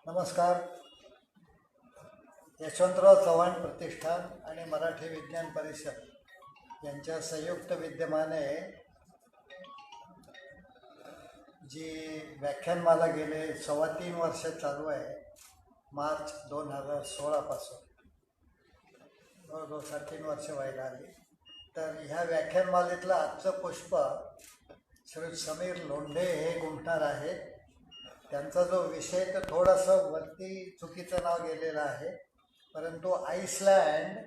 नमस्कार. यशवंतराव चव्हाण प्रतिष्ठान आणि मराठी विज्ञान परिषद यांच्या संयुक्त विद्यमाने जी व्याख्यानमाला गेले 3.25 वर्ष चालू आहे, मार्च 2016 पासून जवळजवळ 3.5 वर्ष व्हायला आली. तर ह्या व्याख्यानमालेतलं आजचं पुष्प श्री समीर लोंढे हे गुंफणार आहेत. त्यांचा जो विषय तर थोडंसं वरती चुकीचं नाव गेलेलं आहे, परंतु Iceland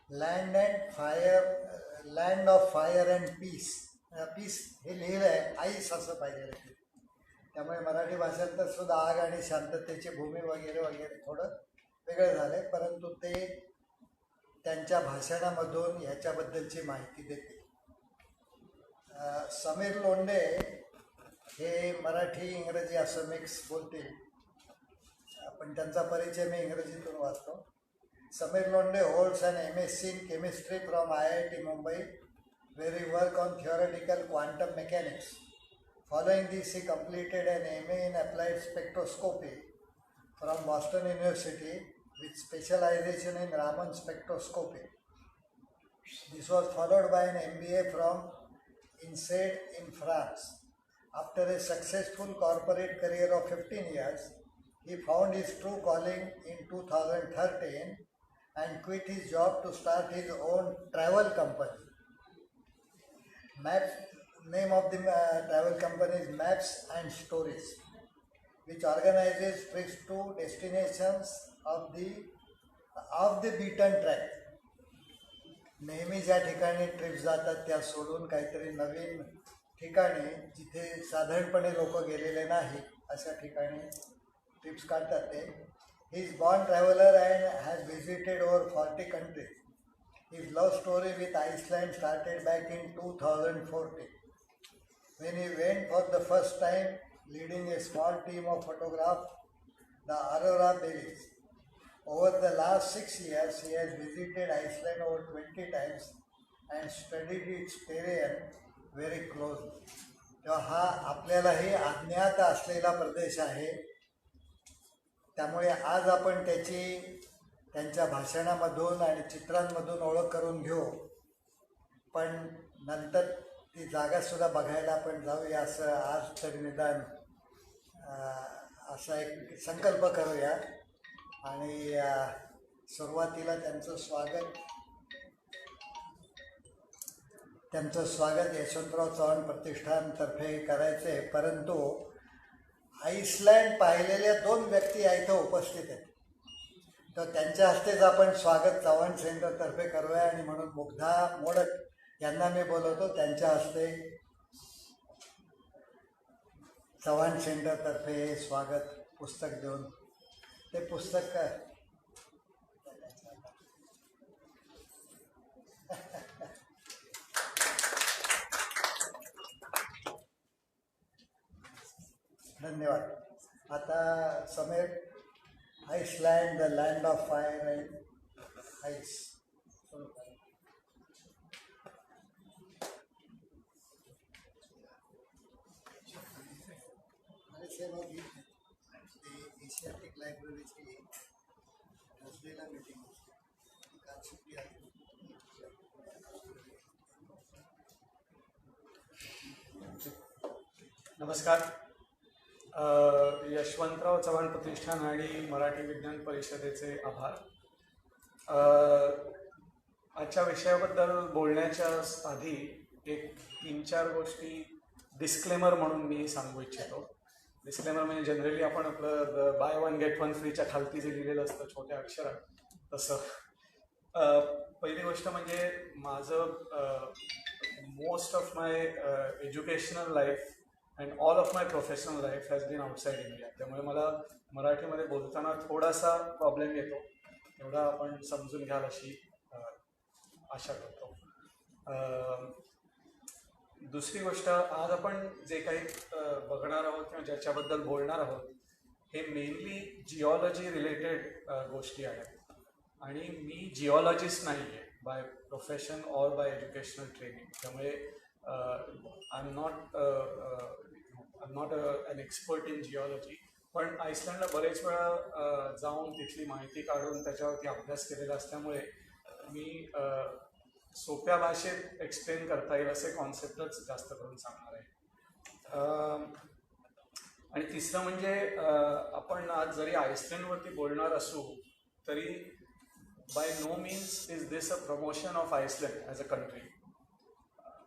land of fire and piece हे लिहिलं आहे. आईस असं पाहिजे, त्यामुळे मराठी भाषेत तर सुद्धा आग आणि शांततेची भूमी वगैरे वगैरे थोडं वेगळं झालं आहे, परंतु ते त्यांच्या भाषणामधून ह्याच्याबद्दलची माहिती देते. समीर लोंढे हे मराठी इंग्रजी असं मिक्स बोलतील, पण त्यांचा परिचय मी इंग्रजीतून वाचतो. Sameer Londhe holds an MSc in chemistry from IIT Mumbai, where he worked on theoretical quantum mechanics. Following this, he completed an MA in applied spectroscopy from Boston University with specialization in Raman spectroscopy. This was followed by an MBA from INSEAD in France. After a successful corporate career of 15 years, he found his true calling in 2013 and quit his job to start his own travel company. Name of the travel company is Maps and Stories, which organizes trips to destinations of the beaten track. नेहमी ज्या ठिकाणी trips जातात त्या सोडून काहीतरी नवीन ठिकाणी, जिथे साधारणपणे लोक गेलेले नाही अशा ठिकाणी ट्रिप्स काढतात ते. He is born traveller and has visited over 40 countries. His love story with Iceland started back in 2014 when he went for the first time leading a small team of photographs the Aurora Berries. Over the last 6 years, he has visited Iceland over 20 times and studied its terrain very closely. तेव्हा हा आपल्यालाही अज्ञात असलेला प्रदेश आहे, त्यामुळे आज आपण त्यांच्या भाषणामधून आणि चित्रांमधून ओळख करून घेऊ, पण नंतर ती जागासुद्धा बघायला आपण जाऊया असं आज तरी निदान असा एक संकल्प करूया. आणि सुरुवातीला त्यांचं स्वागत यशवंतराव चव्हाण प्रतिष्ठानतर्फे करायचं आहे. परंतु आईसलँड पाहिलेल्या 2 व्यक्ती इथं उपस्थित आहेत, तर त्यांच्या हस्तेच आपण स्वागत चव्हाण सेंटरतर्फे करूया. आणि म्हणून मुग्धा मोडक यांना मी बोलवतो, त्यांच्या हस्ते चव्हाण सेंटरतर्फे स्वागत पुस्तक देऊन. ते पुस्तक काय धन्यवाद. आता Sameer, Iceland the land of fire and ice. Asiatic लायब्ररीची ठरलेला मीटिंग काल सुट्टी आहे. नमस्कार. यशवंतराव चव्हाण प्रतिष्ठान आणि मराठी विज्ञान परिषदेचे आभार. आजच्या विषयाबद्दल बोलण्याच्या आधी एक 3-4 गोष्टी डिस्क्लेमर म्हणून मी सांगू इच्छितो. डिस्क्लेमर म्हणजे जनरली आपण आपलं बाय 1 गेट 1 फ्रीच्या खालती जे लिहिलेलं असतं छोट्या अक्षरात तसं. पहिली गोष्ट म्हणजे माझं most of my educational life and all of my professional life has been outside India. त्यामुळे मला मराठीमध्ये बोलताना थोडासा प्रॉब्लेम येतो, एवढा आपण समजून घ्याल अशी आशा करतो. दुसरी गोष्ट, आज आपण जे काही बघणार आहोत किंवा ज्याच्याबद्दल बोलणार आहोत हे मेनली जिओलॉजी रिलेटेड गोष्टी आहेत. आणि मी जिओलॉजिस्ट नाही आहे by profession or by educational training, त्यामुळे I am not an expert in geology, पण आईसलँडला बरेच वेळा जाऊन तिथली माहिती काढून त्याच्यावरती अभ्यास केलेला असल्यामुळे मी सोप्या भाषेत एक्सप्लेन करता येईल असे कॉन्सेप्टच जास्त करून सांगणार आहे. आणि तिसरं म्हणजे आपण आज जरी आईसलँडवरती बोलणार असू तरी by no means is this a promotion of Iceland as a country.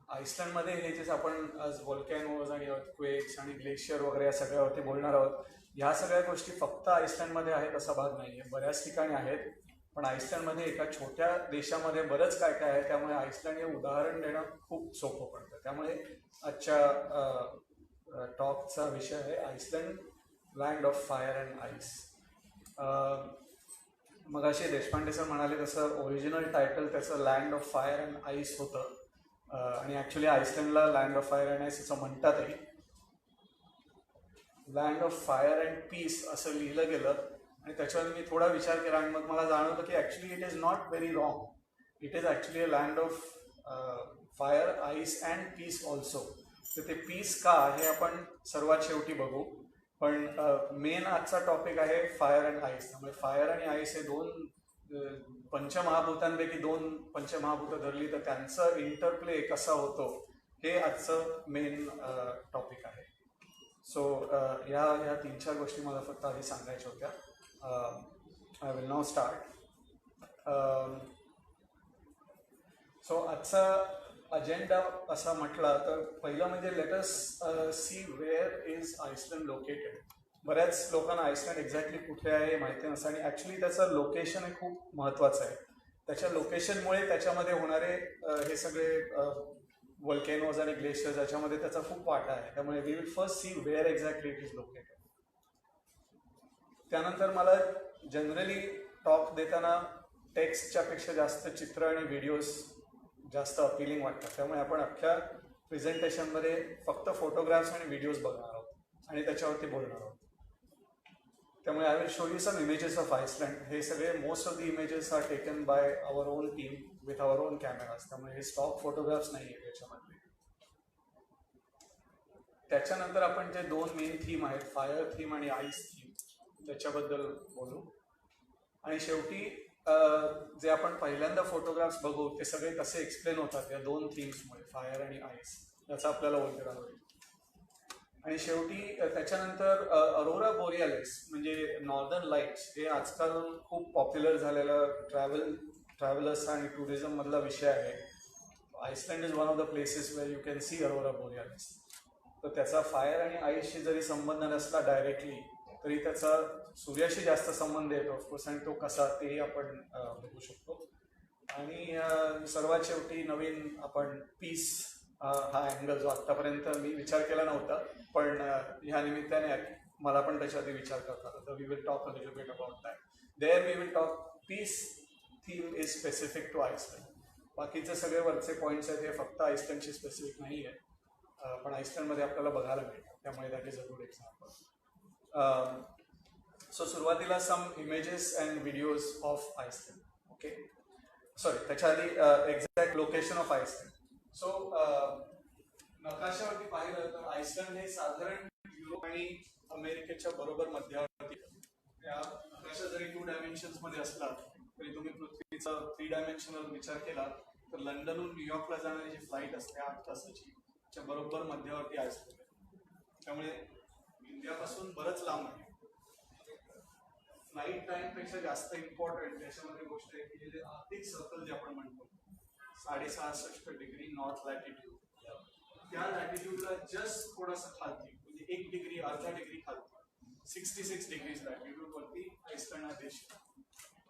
आईसलँडमध्ये हे जे आपण आज व्हॉल्कॅनोज आणि अर्थक्वेक्स आणि ग्लेशियर वगैरे या सगळ्यावरती बोलणार आहोत, ह्या सगळ्या गोष्टी फक्त आईसलँडमध्ये आहेत असा भाग नाही आहे, बऱ्याच ठिकाणी आहेत. पण आईसलँडमध्ये एका छोट्या देशामध्ये बरंच काय काय आहे, त्यामुळे आईसलँड हे उदाहरण देणं खूप सोपं पडतं. त्यामुळे आजच्या टॉकचा विषय आहे Iceland, land of fire and ice. मग असे देशपांडे सर म्हणाले तसं ओरिजिनल टायटल त्याचं land of fire and ice होतं. आणि ॲक्च्युली आईसलँडला land of fire and ice असं म्हणतातही. Land of fire and peace असं लिहिलं गेलं आणि त्याच्यावर मी थोडा विचार केला आणि मग मला जाणवलं की actually it is not very wrong. It is actually a land of fire, ice and peace also. तर ते पीस का हे आपण सर्वात शेवटी बघू. पण मेन आजचा टॉपिक आहे फायर अँड आईस. त्यामुळे फायर आणि आईस हे दोन पंचमहाभूतांपैकी दोन पंचमहाभूतं धरली तर त्यांचं इंटरप्ले कसा होतो हे आजचं मेन टॉपिक आहे. सो ह्या 3-4 गोष्टी मला फक्त आधी सांगायच्या होत्या. I will now start. So आजचा अजेंडा असा म्हटला तर पहिलं म्हणजे let us see where is Iceland located. बऱ्याच लोकांना आईसलँड एक्झॅक्टली कुठे आहे माहिती नसतं आणि ॲक्च्युली त्याचं लोकेशन हे खूप महत्त्वाचं आहे. त्याच्या लोकेशनमुळे त्याच्यामध्ये होणारे हे सगळे व्हॉल्कॅनोज आणि ग्लेशियर्स याच्यामध्ये त्याचा खूप वाटा आहे. त्यामुळे we will first see where exactly it is located. त्यानंतर मला जनरली टॉक देताना टेक्स्टच्या पेक्षा जास्त चित्र आणि व्हिडिओज जास्त अपिलिंग वाटतात. त्यामुळे आपण अख्ख्या प्रेझेंटेशनमध्ये फक्त फोटोग्राफ्स आणि व्हिडिओज बघणार आहोत आणि त्याच्यावरती बोलणार आहोत. त्यामुळे I will show you some images of Iceland. हे सगळे most of the images are taken by our own team with our own cameras. त्यामुळे हे स्टॉक फोटोग्राफ्स नाही आहेत याच्यामध्ये. त्याच्यानंतर आपण जे दोन मेन थीम आहेत, फायर थीम आणि आईस थीम, त्याच्याबद्दल बोलू. आणि शेवटी जे आपण पहिल्यांदा फोटोग्राफ्स बघू ते सगळे कसे एक्सप्लेन होतात या दोन थीम्समुळे, फायर आणि आईस, याचा आपल्याला उलगडा होईल. आणि शेवटी त्याच्यानंतर अरोरा बोरियालिस म्हणजे नॉर्दर्न लाईट्स हे आजकाल खूप पॉप्युलर झालेला ट्रॅव्हलर्स आणि टुरिझममधला विषय आहे. Iceland is one of the places where you can see aurora borealis. तर त्याचा फायर आणि आईसशी जरी संबंध नसला डायरेक्टली तरी त्याचा सूर्याशी जास्त संबंध येतो ऑफकोर्स, आणि तो कसा तेही आपण बघू शकतो. आणि सर्वात शेवटी नवीन आपण पीस हा अँगल जो आत्तापर्यंत मी विचार केला नव्हता पण ह्या निमित्ताने मला पण त्याच्याआधी विचार करता आला. तर we will talk a little bit about that. There we will talk piece theme is specific to Iceland. बाकीचे सगळे वरचे पॉईंट्स आहेत हे फक्त आईसलँडशी स्पेसिफिक नाही आहे, पण आईसलँडमध्ये आपल्याला बघायला मिळतात. त्यामुळे that is a good example. So सुरुवातीला some images and videos of Iceland. Okay, sorry त्याच्या आधी exact location of Iceland. So नकाशावरती पाहिलं तर आईसलँड हे साधारण युरोप आणि अमेरिकेच्या बरोबर मध्यावरती. या नकाशा जरी 2 डायमेन्शन्स मध्ये असला तरी तुम्ही पृथ्वीचा 3 डायमेन्शनल विचार केला तर लंडनहून न्यूयॉर्कला जाणारी जी फ्लाईट असते 8 तासाची, त्याच्या बरोबर मध्यावरती आईसलँड आहे. त्यामुळे इंडियापासून बरंच लांब आहे. फ्लाईट टाइम पेक्षा जास्त इम्पॉर्टंट त्याच्यामध्ये गोष्ट आहे की जे आर्टिक सर्कल जे आपण म्हणतो 66.5 डिग्री नॉर्थ लॅटिट्यूड, त्या लॅटिट्यूडला जस्ट थोडासा खालती म्हणजे 1 डिग्री अर्धा डिग्री खालती 66 डिग्रीज लॅटिट्यूड वरती आईसलँड हा देश.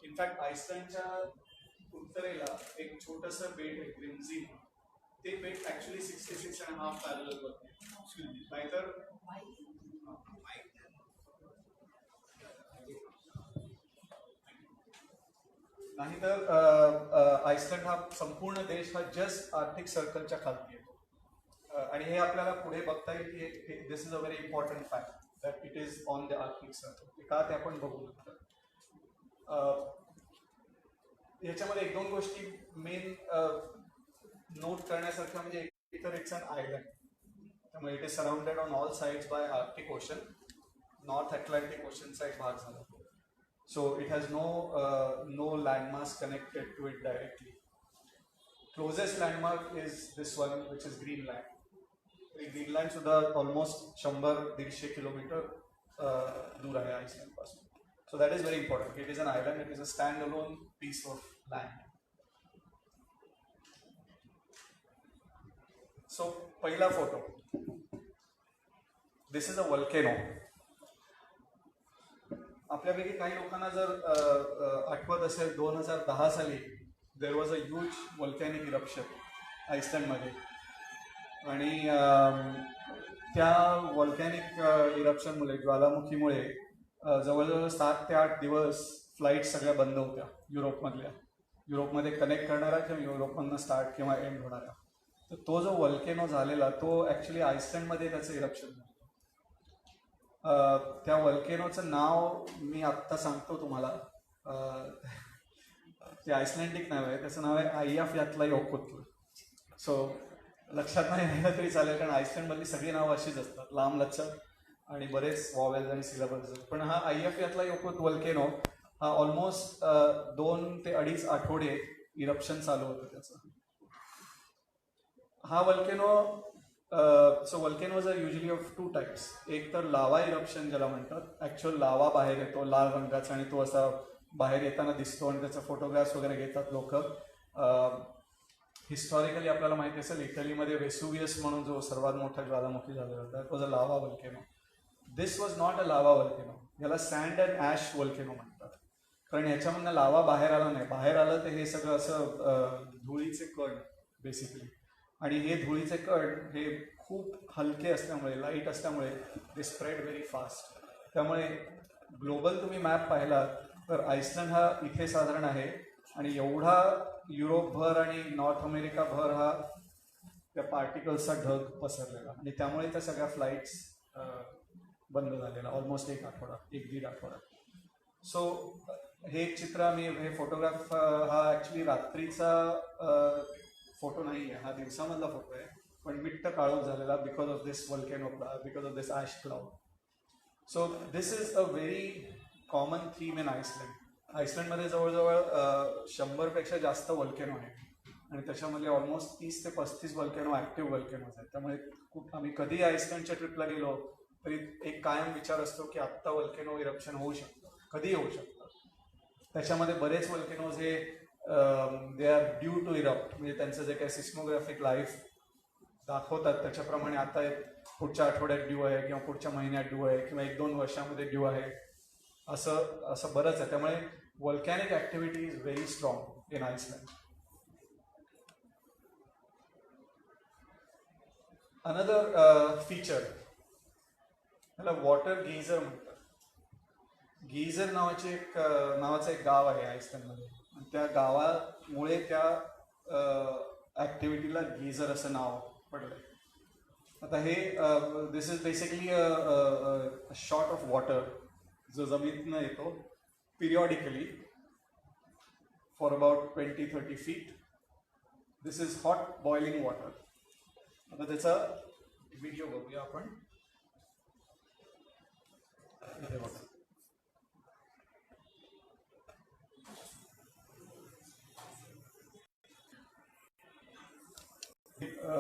इनफॅक्ट आईसलँडच्या उत्तरेला एक छोटंसं बेट आहे ग्रिम्झी. ते बेट ऍक्च्युली 66.5 पॅरलल वरती. नाहीतर आईसलँड हा संपूर्ण देश हा जस्ट आर्टिक सर्कलच्या खालती येतो. आणि हे आपल्याला पुढे बघता येईल की this is a very important fact that it is on the Arctic Circle. का ते आपण बघू नंतर. याच्यामध्ये 1-2 गोष्टी मेन नोट करण्यासारख्या म्हणजे तर इट्स अन आयलंड. त्यामुळे it is surrounded on all sides by Arctic Ocean. North Atlantic ओशनचा एक भाग झाला. So it has no landmarks connected to it directly. Closest landmark is this one which is Greenland. Greenland सुद्धा almost 100-150 kilometre दूर आहे Iceland पासून. So that is very important. It is an island. It is a stand alone piece of land. So पहिला photo. This is a volcano. आपल्यापैकी काही लोकांना जर आठवत असेल 2010 साली there was a huge volcanic eruption आइसलँडमध्ये. आणि त्या वॉल्कॅनिक इरप्शनमुळे ज्वालामुखीमुळे जवळजवळ 7 ते 8 दिवस फ्लाईट सगळ्या बंद होत्या युरोपमधल्या. युरोपमध्ये कनेक्ट करणाऱ्या किंवा युरोपमधनं स्टार्ट किंवा एंड होणाऱ्या. तर तो जो वॉल्केनो झालेला तो ॲक्च्युली आइसलँडमध्ये त्याचं इरप्शन झालं. त्या वॉल्केनोचं नाव मी आत्ता सांगतो तुम्हाला. ते आइसलँडिक नाव आहे. त्याचं नाव आहे आय्याफयात्लायोकुत्ल. सो लक्षात नाही राहिलं तरी चालेल, कारण आइसलँडमधली सगळी नावं अशीच असतात, लांब लचक आणि बरेच वॉवेल्स आणि सिलेबल्स. पण हा आय्याफयात्लायोकुत्ल वॉल्केनो हा ऑलमोस्ट 2 ते 2.5 आठवडे इरप्शन चालू होतं त्याचं. हा volcano so volcanoes are usually of 2 types. एक तर लावा इरप्शन ज्याला म्हणतात. ॲक्च्युअल लावा बाहेर येतो लाल रंगाचा आणि तो असा बाहेर येताना दिसतो आणि त्याचा फोटोग्राफ्स वगैरे घेतात लोक. हिस्टॉरिकली आपल्याला माहिती असेल इटलीमध्ये वेसुवियस म्हणून जो सर्वात मोठा ज्वालामुखी झालेला होता तो अ लावा volcano. This was not a लावा वल्केनो. याला सँड अँड ॲश वल्केनो म्हणतात. कारण ह्याच्यामधनं लावा बाहेर आला नाही. बाहेर आलं तर हे सगळं असं धुळीचे कण बेसिकली. आणि हे धुळीचे कण हे खूप हलके असल्यामुळे लाईट असल्यामुळे दे स्प्रेड व्हेरी फास्ट. त्यामुळे ग्लोबल तुम्ही मॅप पाहिला तर आइसलँड हा इथे साधारण आहे आणि एवढा युरोपभर आणि नॉर्थ अमेरिकाभर हा त्या पार्टिकल्सचा ढग पसरलेला आणि त्यामुळे त्या सगळ्या फ्लाईट्स बंद झालेला ऑलमोस्ट 1-1.5 आठवडा. सो हे चित्र आम्ही हे फोटोग्राफ हा ॲक्च्युली रात्रीचा फोटो नाही आहे, हा दिवसामधला फोटो आहे. पण मिट्ट काळोख झालेला because of this volcano, because of this ash cloud. So this is a very common theme in Iceland. आइसलँडमध्ये जवळजवळ 100पेक्षा जास्त वल्केनो आहेत आणि त्याच्यामध्ये ऑलमोस्ट 30 ते 35 वल्केनो ॲक्टिव्ह वल्केनोज आहेत. त्यामुळे आम्ही कधी आइसलँडच्या ट्रिपला गेलो तरी एक कायम विचार असतो की आत्ता वल्केनो इरप्शन होऊ शकतं, कधी होऊ शकतं. त्याच्यामध्ये बरेच वल्केनोज हे they are due to erupt, म्हणजे त्यांचं जे काही सिस्मोग्राफिक लाईफ दाखवतात त्याच्याप्रमाणे आता पुढच्या आठवड्यात ड्यू आहे किंवा पुढच्या महिन्यात ड्यू आहे किंवा 1-2 वर्षामध्ये ड्यू आहे, असं बरंच आहे. त्यामुळे वॉल्कॅनिक activity is very strong in Iceland. Another feature ह्याला वॉटर गीझर म्हणतात. गीझर नावाचं एक गाव आहे आइसलँडमध्ये. त्या गावामुळे त्या ॲक्टिव्हिटीला गीझर असं नाव पडलं. आता हे this is basically a shot of water जो जमिनीतनं येतो periodically for about 20-30 feet. This is hot boiling water. आता त्याचा व्हिडिओ बघूया आपण. इथे बघा.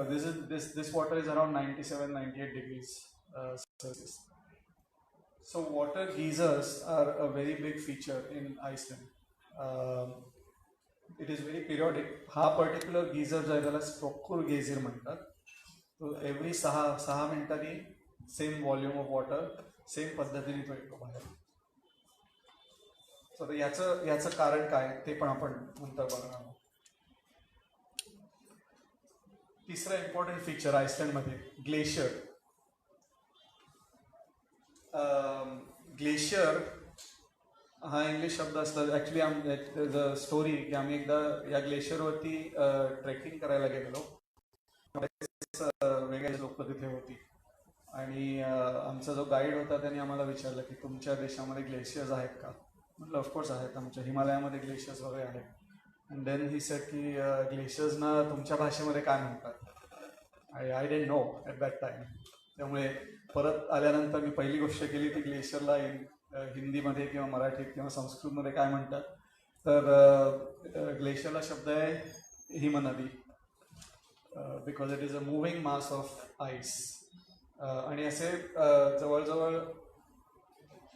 This water is around 97-98 degrees Celsius. So water geysers are a very big feature in Iceland. It is very periodic. हा पर्टिक्युलर गीझर जो आहे त्याला स्ट्रोक्कुर गेझर म्हणतात. तो एव्हरी 6 मिनिटांनी same volume of water same पद्धतीने तो येतो बाहेर. सो याचं कारण काय ते पण आपण नंतर बघणार आहोत. तिसरं इम्पॉर्टंट फीचर आइसलँडमध्ये ग्लेशियर. ग्लेशियर हा इंग्लिश शब्द असला. ॲक्च्युली स्टोरी की आम्ही एकदा या ग्लेशियरवरती ट्रेकिंग करायला गेलेलो. वेगळे लोक तिथे होती आणि आमचा जो गाईड होता त्याने आम्हाला विचारलं की तुमच्या देशामध्ये ग्लेशियर्स आहेत का. म्हटलं ऑफकोर्स आहेत, आमच्या हिमालयामध्ये ग्लेशियर्स वगैरे आहेत. अँड देन ही सेड की ग्लेशियर्सना तुमच्या भाषेमध्ये काय म्हणतात. I didn't know at that time. त्यामुळे परत आल्यानंतर मी पहिली गोष्ट केली ती ग्लेशियरला हिंदीमध्ये किंवा मराठीत किंवा संस्कृतमध्ये काय म्हणतात तर ग्लेशियरला शब्द आहे हिमनदी because it is a moving mass of ice आणि असे जवळजवळ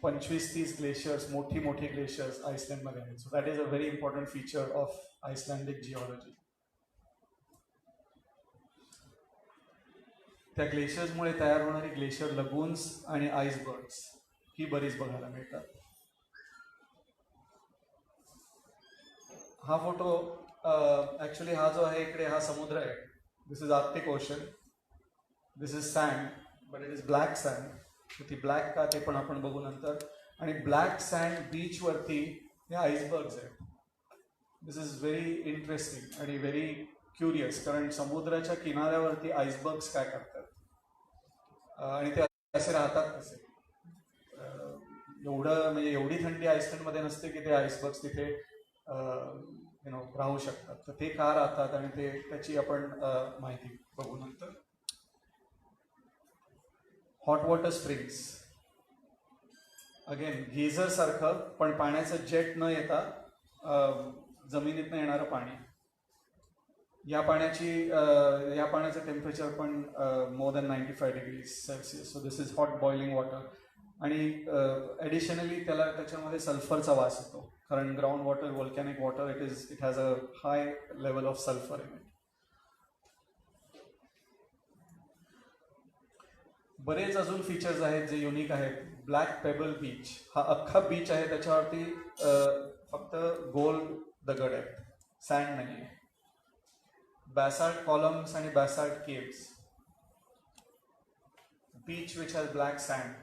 25-30 ग्लेशियर्स मोठी ग्लेशियर्स आईसलँडमध्ये आहेत. So that is a very important feature of Icelandic geology. त्या ग्लेशियर्समुळे तयार होणारी ग्लेशियर लगून्स आणि आईसबर्ग्स ही बरीच बघायला मिळतात. हा फोटो ॲक्च्युली हा जो आहे इकडे हा समुद्र आहे. This is Arctic Ocean. This is sand but it is black sand. ती ब्लॅक का ते पण आपण बघू नंतर. आणि ब्लॅक सँड बीचवरती हे आईसबर्ग्स आहेत. दिस इज व्हेरी इंटरेस्टिंग आणि व्हेरी क्युरियस कारण समुद्राच्या किनाऱ्यावरती आईसबर्ग्स काय करतात आणि ते असे राहतात कसे. एवढं म्हणजे एवढी थंडी आईसलँडमध्ये नसते की ते आईसबर्ग्स तिथे राहू शकतात. तर ते का राहतात आणि ते त्याची आपण माहिती बघू नंतर. Hot water springs again geyser सारखं पण पाण्याचं जेट न येता जमिनीतनं येणारं पाणी. या पाण्याचं टेम्परेचर पण more than 95 degrees Celsius. So this is hot boiling water. आणि ॲडिशनली त्याच्यामध्ये सल्फरचा वास येतो कारण ground water volcanic water it has a high level of sulphur in it. बरेच अजून फीचर्स आहेत जे युनिक आहेत. ब्लॅक पेबल बीच हा अख्खा बीच आहे. त्याच्यावरती फक्त गोल दगड आहेत, सँड नाही आहे. बॅसाल्ट कॉलम्स आणि basalt caves. Beach which has black sand.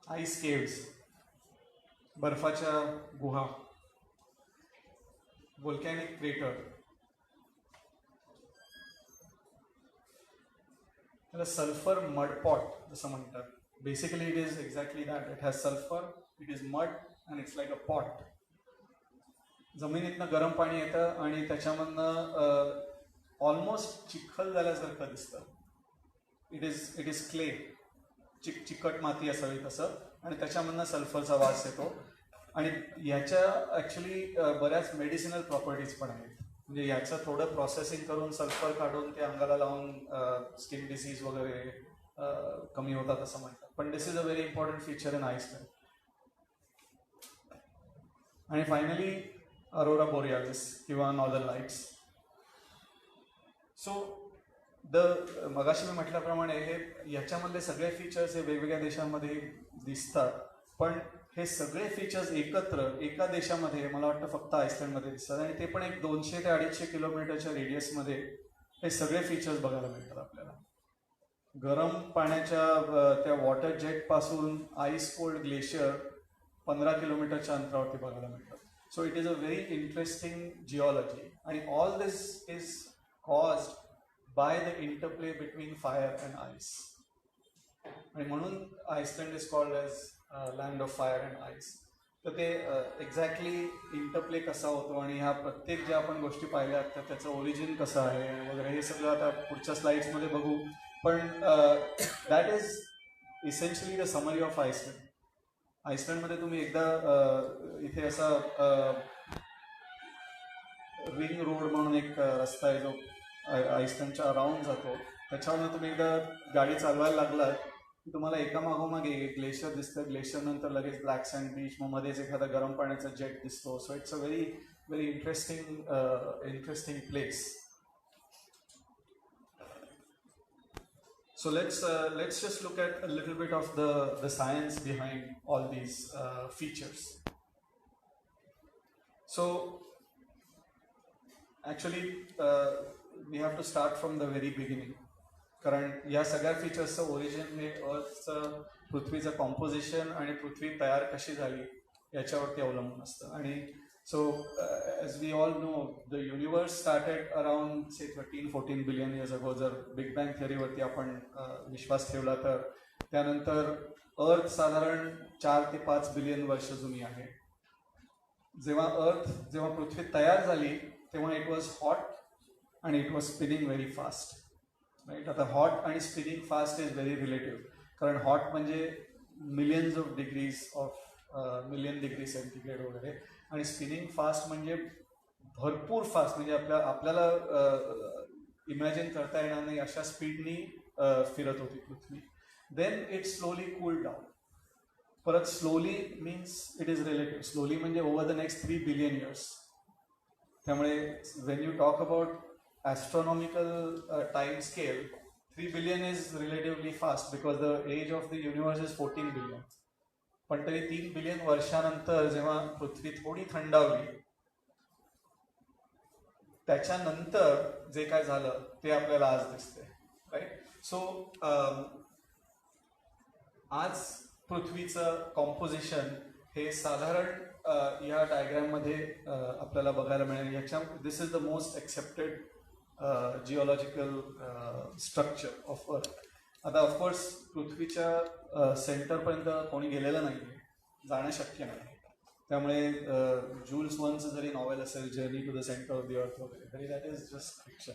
Ice caves बर्फाच्या गुहा. Volcanic crater. त्याला सल्फर मडपॉट जसं म्हणतात. Basically it is exactly that. It has sulphur, it is mud and it's like a pot. जमिनीतनं गरम पाणी येतं आणि त्याच्यामधनं ऑलमोस्ट चिखल झाल्यासारखं दिसतं. It is clay. चिकट माती असावी तसं. आणि त्याच्यामधनं सल्फरचा वास येतो. आणि याच्या ॲक्च्युली बऱ्याच मेडिसिनल प्रॉपर्टीज पण आहेत. म्हणजे याचं थोडं प्रोसेसिंग करून सल्फर काढून ते अंगाला लावून स्किन डिसीज वगैरे कमी होतात असं म्हणतात. पण this is a very important feature in Iceland. आणि फायनली अरोरा बोरियालिस किंवा नॉर्दर्न लाईट्स. सो मगाशी मी म्हटल्याप्रमाणे याच्यामधले सगळे फीचर्स हे वेगवेगळ्या देशांमध्ये दिसतात. पण हे सगळे फीचर्स एकत्र एका देशामध्ये मला वाटतं फक्त आईसलँडमध्ये दिसतात. आणि ते पण एक 200 ते 250 किलोमीटरच्या रेडियसमध्ये हे सगळे फीचर्स बघायला मिळतात आपल्याला. गरम पाण्याच्या त्या वॉटर जेटपासून आईस कोल्ड ग्लेशियर 15 किलोमीटरच्या अंतरावरती बघायला मिळतात. So it is a very interesting geology. आणि all this is caused by the interplay between fire and ice. आणि म्हणून Iceland is called as land of fire and ice. तर ते एक्झॅक्टली इंटरप्ले कसा होतो आणि ह्या प्रत्येक ज्या आपण गोष्टी पाहिल्या तर त्याचं ओरिजिन कसं आहे वगैरे हे सगळं आता पुढच्या स्लाइड्समध्ये बघू. पण that is essentially the summary of Iceland. आईसलँडमध्ये तुम्ही एकदा इथे असा रिंग रोड म्हणून एक रस्ता आहे जो आईसलँडच्या अराउंड जातो. त्याच्यावरून तुम्ही एकदा गाडी चालवायला लागलात की तुम्हाला एका मागोमागे एक ग्लेशियर दिसतं. ग्लेशियर नंतर लगेच ब्लॅक सँड बीच, मग मध्येच एखादा गरम पाण्याचा जेट दिसतो. So it's a very very interesting place. So let's just look at a little bit of the science behind all these features. So actually we have to start from the very beginning. कारण या सगळ्या फीचर्सचं origin हे अर्थचं पृथ्वीचं composition आणि पृथ्वी तयार कशी झाली याच्यावरती अवलंबून असतं. आणि so as we all know the universe started around say 13-14 billion years ago. जर बिग बँग थिअरीवरती आपण विश्वास ठेवला तर त्यानंतर अर्थ साधारण 4 ते 5 बिलियन वर्ष जुनी आहे. जेव्हा पृथ्वी तयार झाली तेव्हा इट वॉज हॉट आणि it was spinning very fast. Right. आता हॉट आणि spinning fast is very relative, कारण हॉट म्हणजे millions of degrees of million degree centigrade वगैरे, आणि स्पिनिंग फास्ट म्हणजे भरपूर फास्ट, म्हणजे आपल्याला इमॅजिन करता येणार नाही अशा स्पीडनी फिरत होती पृथ्वी. Then it slowly cool down. परत slowly means it is relative. Slowly म्हणजे over the next 3 billion years. त्यामुळे when you talk about astronomical time scale, 3 billion is relatively fast because the age of the universe is 14 billion. पण तरी 3 billion वर्षानंतर जेव्हा पृथ्वी थोडी थंडावली, त्याच्यानंतर जे काय झालं ते आपल्याला आज दिसतंय. राईट. सो आज पृथ्वीचं कॉम्पोजिशन हे साधारण या डायग्राममध्ये आपल्याला बघायला मिळेल. याच्या this is the most accepted geological structure of earth. आता ऑफकोर्स पृथ्वीच्या सेंटरपर्यंत कोणी गेलेलं नाही आहे, जाणं शक्य नाही. त्यामुळे जूल्स वनचं जरी नॉवेल असेल, journey to the centre of the earth वगैरे, तरी दॅट इज जस्ट फिक्शन.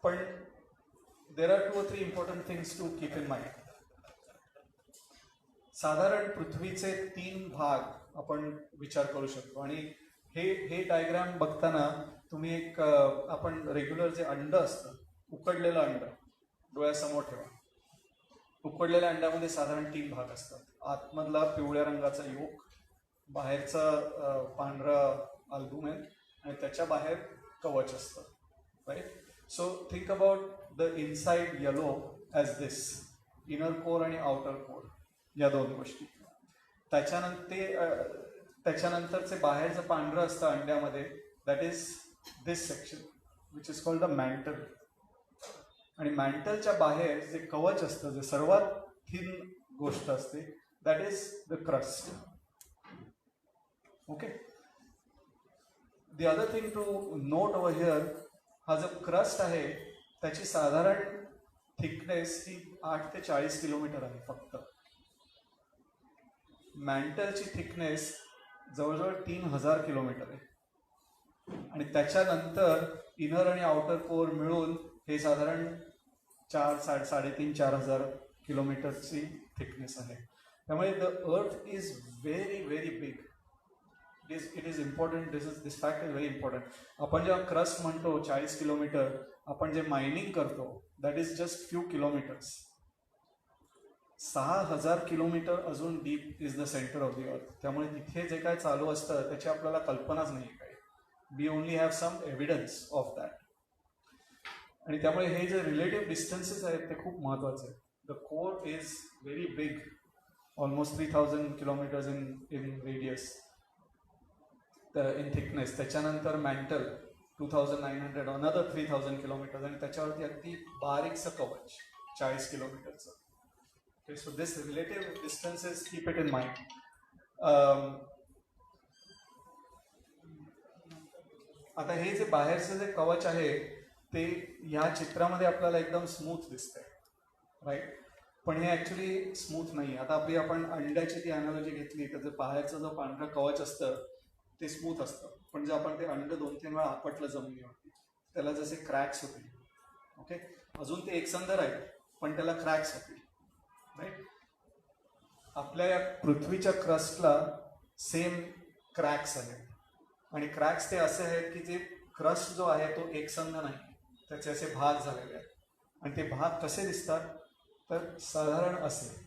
पण there are 2 or 3 important things to keep in mind. साधारण पृथ्वीचे 3 भाग आपण विचार करू शकतो, आणि हे डायग्राम बघताना तुम्ही एक आपण रेग्युलर जे अंड असतं, उकडलेलं अंड डोळ्यासमोर ठेवा. उकडलेल्या अंड्यामध्ये साधारण 3 भाग असतात. आतमधला पिवळ्या रंगाचा योक, बाहेरचा पांढरा अल्बुमेन, आणि त्याच्या बाहेर कवच असतं. Right. So think about the inside yellow as this, inner core आणि आउटर कोर, या 2 गोष्टी. त्याच्यानंतरचे बाहेरचं पांढरं असतं अंड्यामध्ये, that is this section which is called the mantle. आणि मॅन्टलच्या बाहेर जे कवच असतं, जे सर्वात थिन गोष्ट असते, that is the crust. Okay. The other thing to note over here, हा जो क्रस्ट आहे त्याची साधारण थिकनेस ही 8 ते 40 किलोमीटर आहे फक्त. मॅन्टलची थिकनेस जवळजवळ 3000 किलोमीटर आहे, आणि त्याच्यानंतर इनर आणि आउटर कोर मिळून हे साधारण 3,500-4,000 किलोमीटरची थिकनेस आहे. त्यामुळे the earth is very very big. It is important. This fact is very important. आपण जेव्हा क्रस्ट म्हणतो 40 किलोमीटर, आपण जे मायनिंग करतो that is just few kilometres. 6,000 kilometre अजून deep is the centre of the earth. त्यामुळे तिथे जे काय चालू असतं त्याची आपल्याला कल्पनाच नाही काही. We only have some evidence of that. आणि त्यामुळे हे जे रिलेटिव्ह डिस्टन्सेस आहेत ते खूप महत्त्वाचे आहेत. The core is very big, almost 3,000 kilometres in radius, in thickness. त्याच्यानंतर मॅन्टल 2,900, अनदर 3,000 किलोमीटर्स, आणि त्याच्यावरती अगदी बारीकचं कवच 40 किलोमीटरचं. Okay. So this relative distances keep it in mind. आता हे जे बाहेरचं जे कवच आहे ते ह्या चित्रामध्ये आपल्याला एकदम स्मूथ दिसतंय. राईट. पण हे ॲक्च्युली स्मूथ नाही. आता आपण अंड्याची ती अॅनॉलॉजी घेतली तर बाहेरचं जो पांढरं कवच असतं ते स्मूथ असतं, पण जे आपण ते अंड 2-3 वेळा आपटलं जमिनीवरती, त्याला जसे क्रॅक्स होतील. ओके. अजून ते एकसंध राहील पण त्याला क्रॅक्स होतील. राईट. आपल्या या पृथ्वीच्या क्रस्टला सेम क्रॅक्स आहेत, आणि क्रॅक्स ते असे आहेत की जे क्रस्ट जो आहे तो एकसंध नाही, त्याचे असे भाग झालेले आहेत. आणि ते भाग कसे दिसतात तर साधारण असे.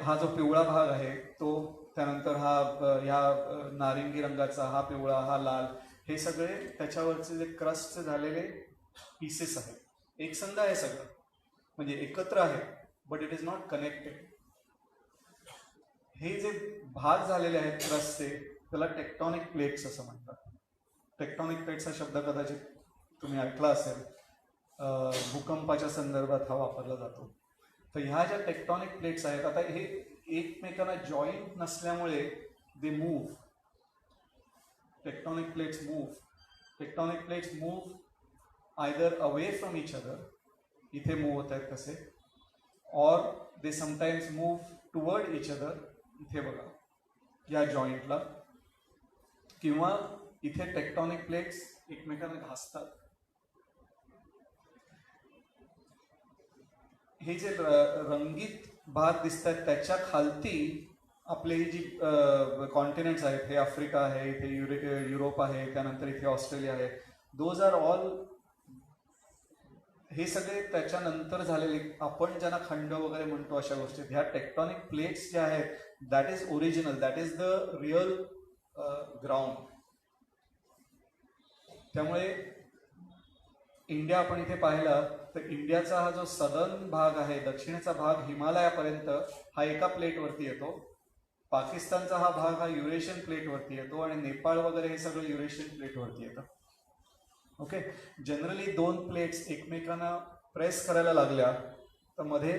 हा जो पिवळा भाग आहे तो, त्यानंतर ह्या नारिंगी रंगाचा, हा पिवळा, हा लाल, हे सगळे त्याच्यावरचे जे क्रस्टचे झालेले पीसेस आहेत. एकसंध आहे सगळं, म्हणजे एकत्र आहे, but it is not connected. हे जे भाग झालेले आहेत क्रस्टचे त्याला टेक्टॉनिक प्लेट्स असं म्हणतात. टेक्टॉनिक प्लेट्स हा शब्द कदाचित तुम्ही ऐकला असेल, भूकंपाच्या संदर्भात हा वापरला जातो. तर ह्या ज्या टेक्टॉनिक प्लेट्स आहेत, आता हे एकमेकांना जॉईंट नसल्यामुळे they move. Tectonic plates move. Tectonic plates move either away from each other, इथे मूव्ह होत आहेत तसे, or they sometimes move toward each other, इथे बघा या जॉईंटला, किंवा इथे टेक्टॉनिक प्लेट्स एकमेकांना घासतात. हे जे रंगीत भाग दिसतात त्याच्या खालती आपले ही जी कॉन्टिनेंट्स आहेत, हे आफ्रिका आहे, इथे युरोप आहे, त्यानंतर इथे ऑस्ट्रेलिया आहे, दोज आर ऑल, हे सगळे त्याच्यानंतर झालेले, आपण ज्यांना खंड वगैरे म्हणतो अशा गोष्टी, ह्या टेक्टॉनिक प्लेट्स ज्या आहेत, that is original, that is the real ground. त्यामुळे इंडिया आपण इथे पाहिला तर इंडियाचा हा जो सदर्न भाग आहे, दक्षिणेचा भाग हिमालयापर्यंत, हा एका प्लेटवरती येतो. पाकिस्तानचा हा भाग हा युरेशियन प्लेटवरती येतो आणि नेपाळ वगैरे हे सगळं युरेशियन प्लेटवरती येतं. ओके, जनरली दोन प्लेट्स एकमेकांना प्रेस करायला लागल्या तर मध्ये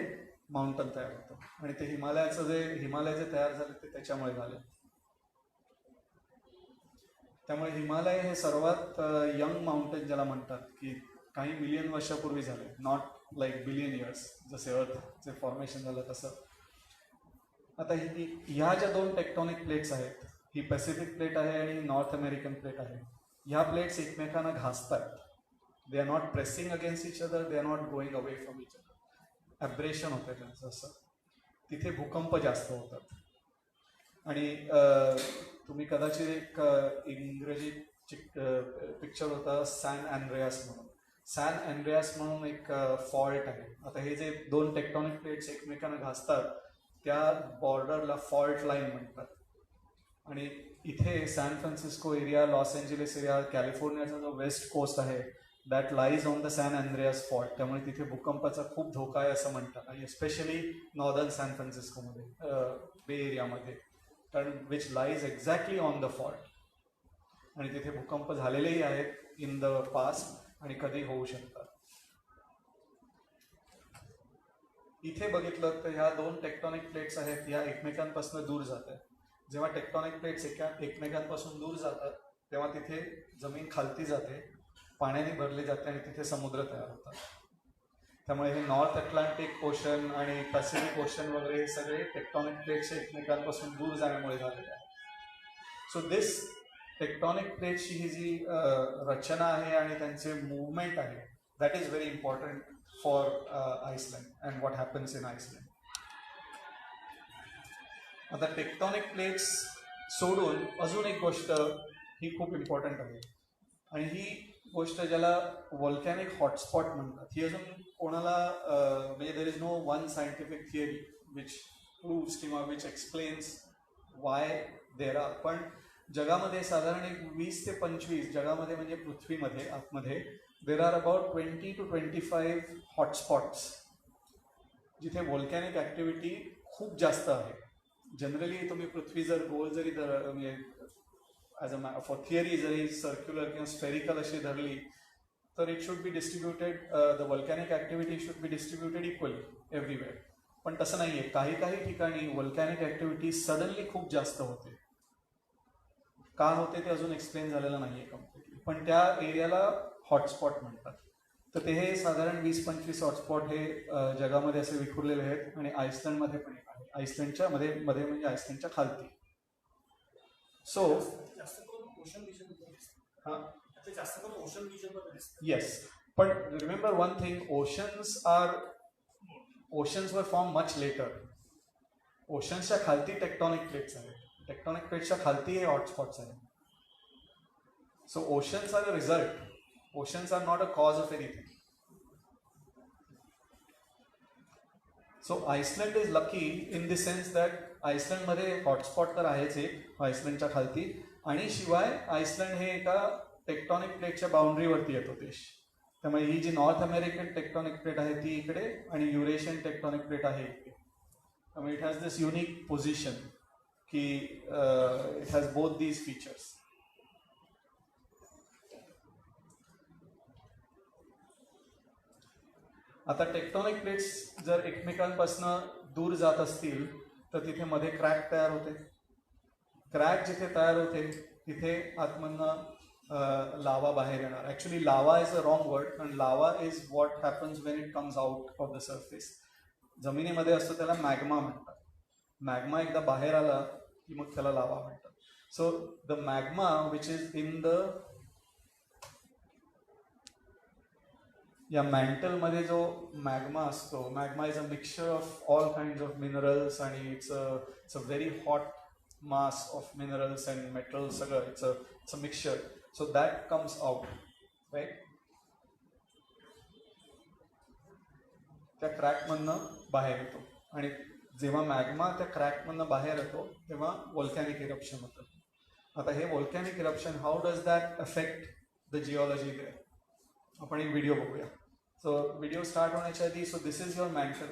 माउंटन तयार होतं आणि ते हिमालयाचे तयार झाले ते त्याच्यामुळे झाले. त्यामुळे हिमालय हे सर्वात यंग माउंटेन ज्याला म्हणतात, की काही मिलियन वर्षापूर्वी झाले, नॉट लाईक बिलियन इयर्स, जसे अर्थचे फॉर्मेशन झालं तसं. आता ह्या ज्या दोन टेक्टॉनिक प्लेट्स आहेत, ही पॅसिफिक प्लेट आहे आणि नॉर्थ अमेरिकन प्लेट आहे, ह्या प्लेट्स एकमेकांना घासतात. They are not pressing against each other, they are not going away from each other. Abrasion होते त्यांचं असं. तिथे भूकंप जास्त होतात. आणि तुम्ही कदाचित एक इंग्रजी पिक्चर होता सॅन अँड्रेयास म्हणून. सॅन अँड्रेयास म्हणून एक फॉल्ट आहे. आता हे जे दोन टेक्टॉनिक प्लेट्स एकमेकांना घासतात त्या बॉर्डरला फॉल्ट लाईन म्हणतात. आणि इथे San Francisco area, Los Angeles area, कॅलिफोर्नियाचा जो वेस्ट कोस्ट आहे, that lies on the San Andreas fault. त्यामुळे तिथे भूकंपाचा खूप धोका आहे असं म्हणतात. आणि एस्पेशली नॉर्दर्न सॅन फ्रान्सिस्कोमध्ये, बे एरियामध्ये, कारण which lies exactly on the fault. आणि तिथे भूकंप झालेलेही आहेत इन द पास्ट आणि कधी होऊ शकतात. इथे बघितलं तर ह्या दोन टेक्टॉनिक प्लेट्स आहेत, या एकमेकांपासून दूर जात आहेत. जेव्हा टेक्टॉनिक प्लेट्स एकमेकांपासून दूर जातात तेव्हा तिथे जमीन खालती जाते, पाण्याने भरली जाते आणि तिथे समुद्र तयार होतात. त्यामुळे हे नॉर्थ अटलांटिक ओशन आणि पॅसिफिक ओशन वगैरे हे सगळे टेक्टॉनिक प्लेट्स एकमेकांपासून दूर जाण्यामुळे झालेले आहे. सो दिस टेक्टॉनिक प्लेट्सची ही जी रचना आहे आणि त्यांचे मूवमेंट आहे, that is very important for Iceland and what happens in Iceland. आता टेक्टॉनिक प्लेट्स सोडून अजून एक गोष्ट ही खूप इम्पॉर्टंट आहे, आणि ही गोष्ट ज्याला व्हॉल्कॅनिक हॉटस्पॉट म्हणतात. ही अजून कोणाला म्हणजे there is no one scientific theory which proves किंवा which explains why there are. पण जगामध्ये साधारण एक 20 ते 25, जगामध्ये म्हणजे पृथ्वीमध्ये आतमध्ये, there are about 20 to 25 hotspots जिथे व्हॉल्कॅनिक ॲक्टिव्हिटी खूप जास्त आहे. जनरली तुम्ही पृथ्वी जर गोल जरी म्हणजे ॲज अ फॉर थिअरी जरी सर्क्युलर किंवा स्फेरिकल अशी धरली तर it should be distributed, the volcanic activity should be distributed equally everywhere. पण तसं नाही आहे. काही काही ठिकाणी व्हॉल्कॅनिक ॲक्टिव्हिटी सडनली खूप जास्त होते. का होते ते अजून एक्सप्लेन झालेलं नाही आहे कम्प्लिटली, पण त्या एरियाला हॉटस्पॉट म्हणतात. तर ते हे साधारण 20-25 हॉटस्पॉट हे जगामध्ये असे विखुरलेले आहेत. आणि आइसलँडमध्ये पण आहे. आइसलँडच्या मध्ये म्हणजे आइसलँडच्या खालती. सो येस, पण रिमेंबर वन थिंग, ओशन्स वर फॉर्म मच लेटर. ओशन्सच्या खालती टेक्टॉनिक प्लेट्स आहेत. टेक्टॉनिक प्लेट्सच्या खालती हे हॉटस्पॉट्स आहेत. So oceans are a result. Oceans are not a cause of anything. So Iceland is lucky in the sense that आइसलँडमध्ये hotspot तर आहेच एक आइसलँडच्या खालती, आणि शिवाय आइसलँड हे एका टेक्टॉनिक प्लेटच्या बाउंड्रीवरती येतो देश. त्यामुळे ही जी नॉर्थ अमेरिकन टेक्टॉनिक प्लेट आहे ती इकडे आणि युरेशियन टेक्टॉनिक प्लेट आहे इकडे. त्यामुळे it has this unique position की it has both these features. आता टेक्टॉनिक प्लेट्स जर एकमेकांपासून दूर जात असतील तर तिथे मध्ये क्रॅक तयार होते. क्रॅक जिथे तयार होते तिथे आतमधनं लावा बाहेर येणार. ॲक्च्युली लावा इज अ रॉंग वर्ड, कारण लावा is what happens Wien it comes out of the surface. जमिनीमध्ये असतो त्याला मॅग्मा म्हणतात. मॅग्मा एकदा बाहेर आला की मग त्याला लावा म्हणतात. So the magma which is in the या मॅन्टल मध्ये जो मॅग्मा असतो, magma is a mixture of all kind of minerals आणि it's a very hot mass of minerals and metals, सगळं it's a mixture. So that comes out, right. त्या क्रॅकमधनं बाहेर येतो आणि जेव्हा मॅग्मा त्या क्रॅकमधनं बाहेर येतो तेव्हा व्होल्कॅनिक इरप्शन होतं. आता हे volcanic eruption, how does that affect the geology there, आपण एक व्हिडिओ बघूया. सो व्हिडिओ स्टार्ट होण्याच्या आधी, so this is your mantle.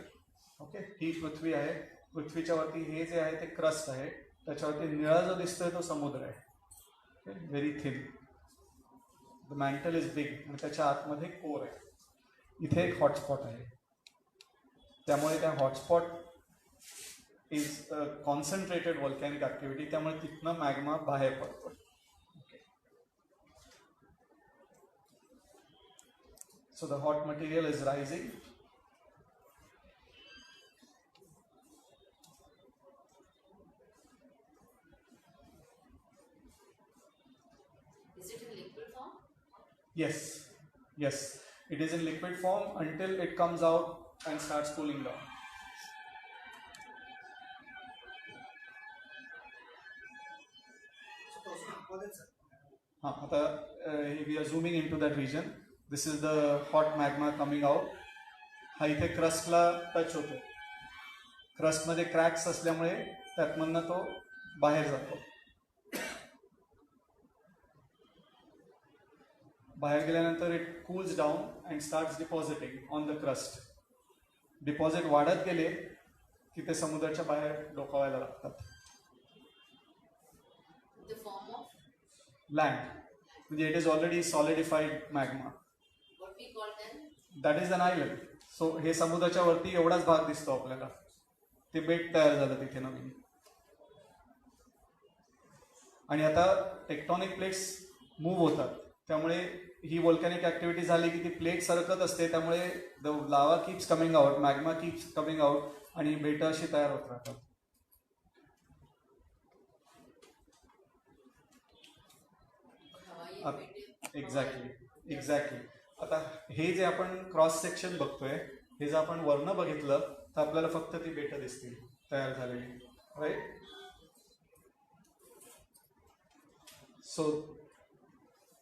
Okay, ही पृथ्वी आहे. पृथ्वीच्या वरती हे जे आहे ते क्रस्ट आहे, त्याच्यावरती निळा जो दिसतोय तो समुद्र आहे. Okay, very thin. The mantle is big आणि त्याच्या आतमध्ये कोर आहे. इथे एक हॉटस्पॉट आहे, त्यामुळे त्या hotspot is concentrated volcanic activity, त्यामुळे तिथनं मॅग्मा बाहेर पडतो. So the hot material is rising. Is it in liquid form? Yes, yes. It is in liquid form until it comes out and starts cooling down. आता we are zooming into that region. This is the hot magma coming out. हा इथे क्रस्टला touch होतो. क्रस्टमध्ये cracks असल्यामुळे त्यातमधनं तो बाहेर जातो. बाहेर गेल्यानंतर it cools down and starts depositing on the crust. Deposit वाढत गेले की ते समुद्राच्या बाहेर डोकावायला लागतात. The form of लँड, म्हणजे it is already solidified magma. what we call then? That is an island. सो हे समुद्राच्या वरती एवढाच भाग दिसतो आपल्याला. ते बेट तयार झालं तिथे नवीन. आणि आता टेक्टॉनिक प्लेट्स मूव्ह होतात, त्यामुळे ही व्होल्कॅनिक ऍक्टिव्हिटी झाली की ती प्लेट सरकत असते, त्यामुळे the lava keeps coming out, magma keeps coming out आणि बेटं अशी तयार होत राहतात. एक्झॅक्टली. आता हे जे आपण क्रॉस सेक्शन बघतोय, हे जर आपण वर्ण बघितलं तर आपल्याला फक्त ती बेटं दिसतील तयार झालेली, राईट. सो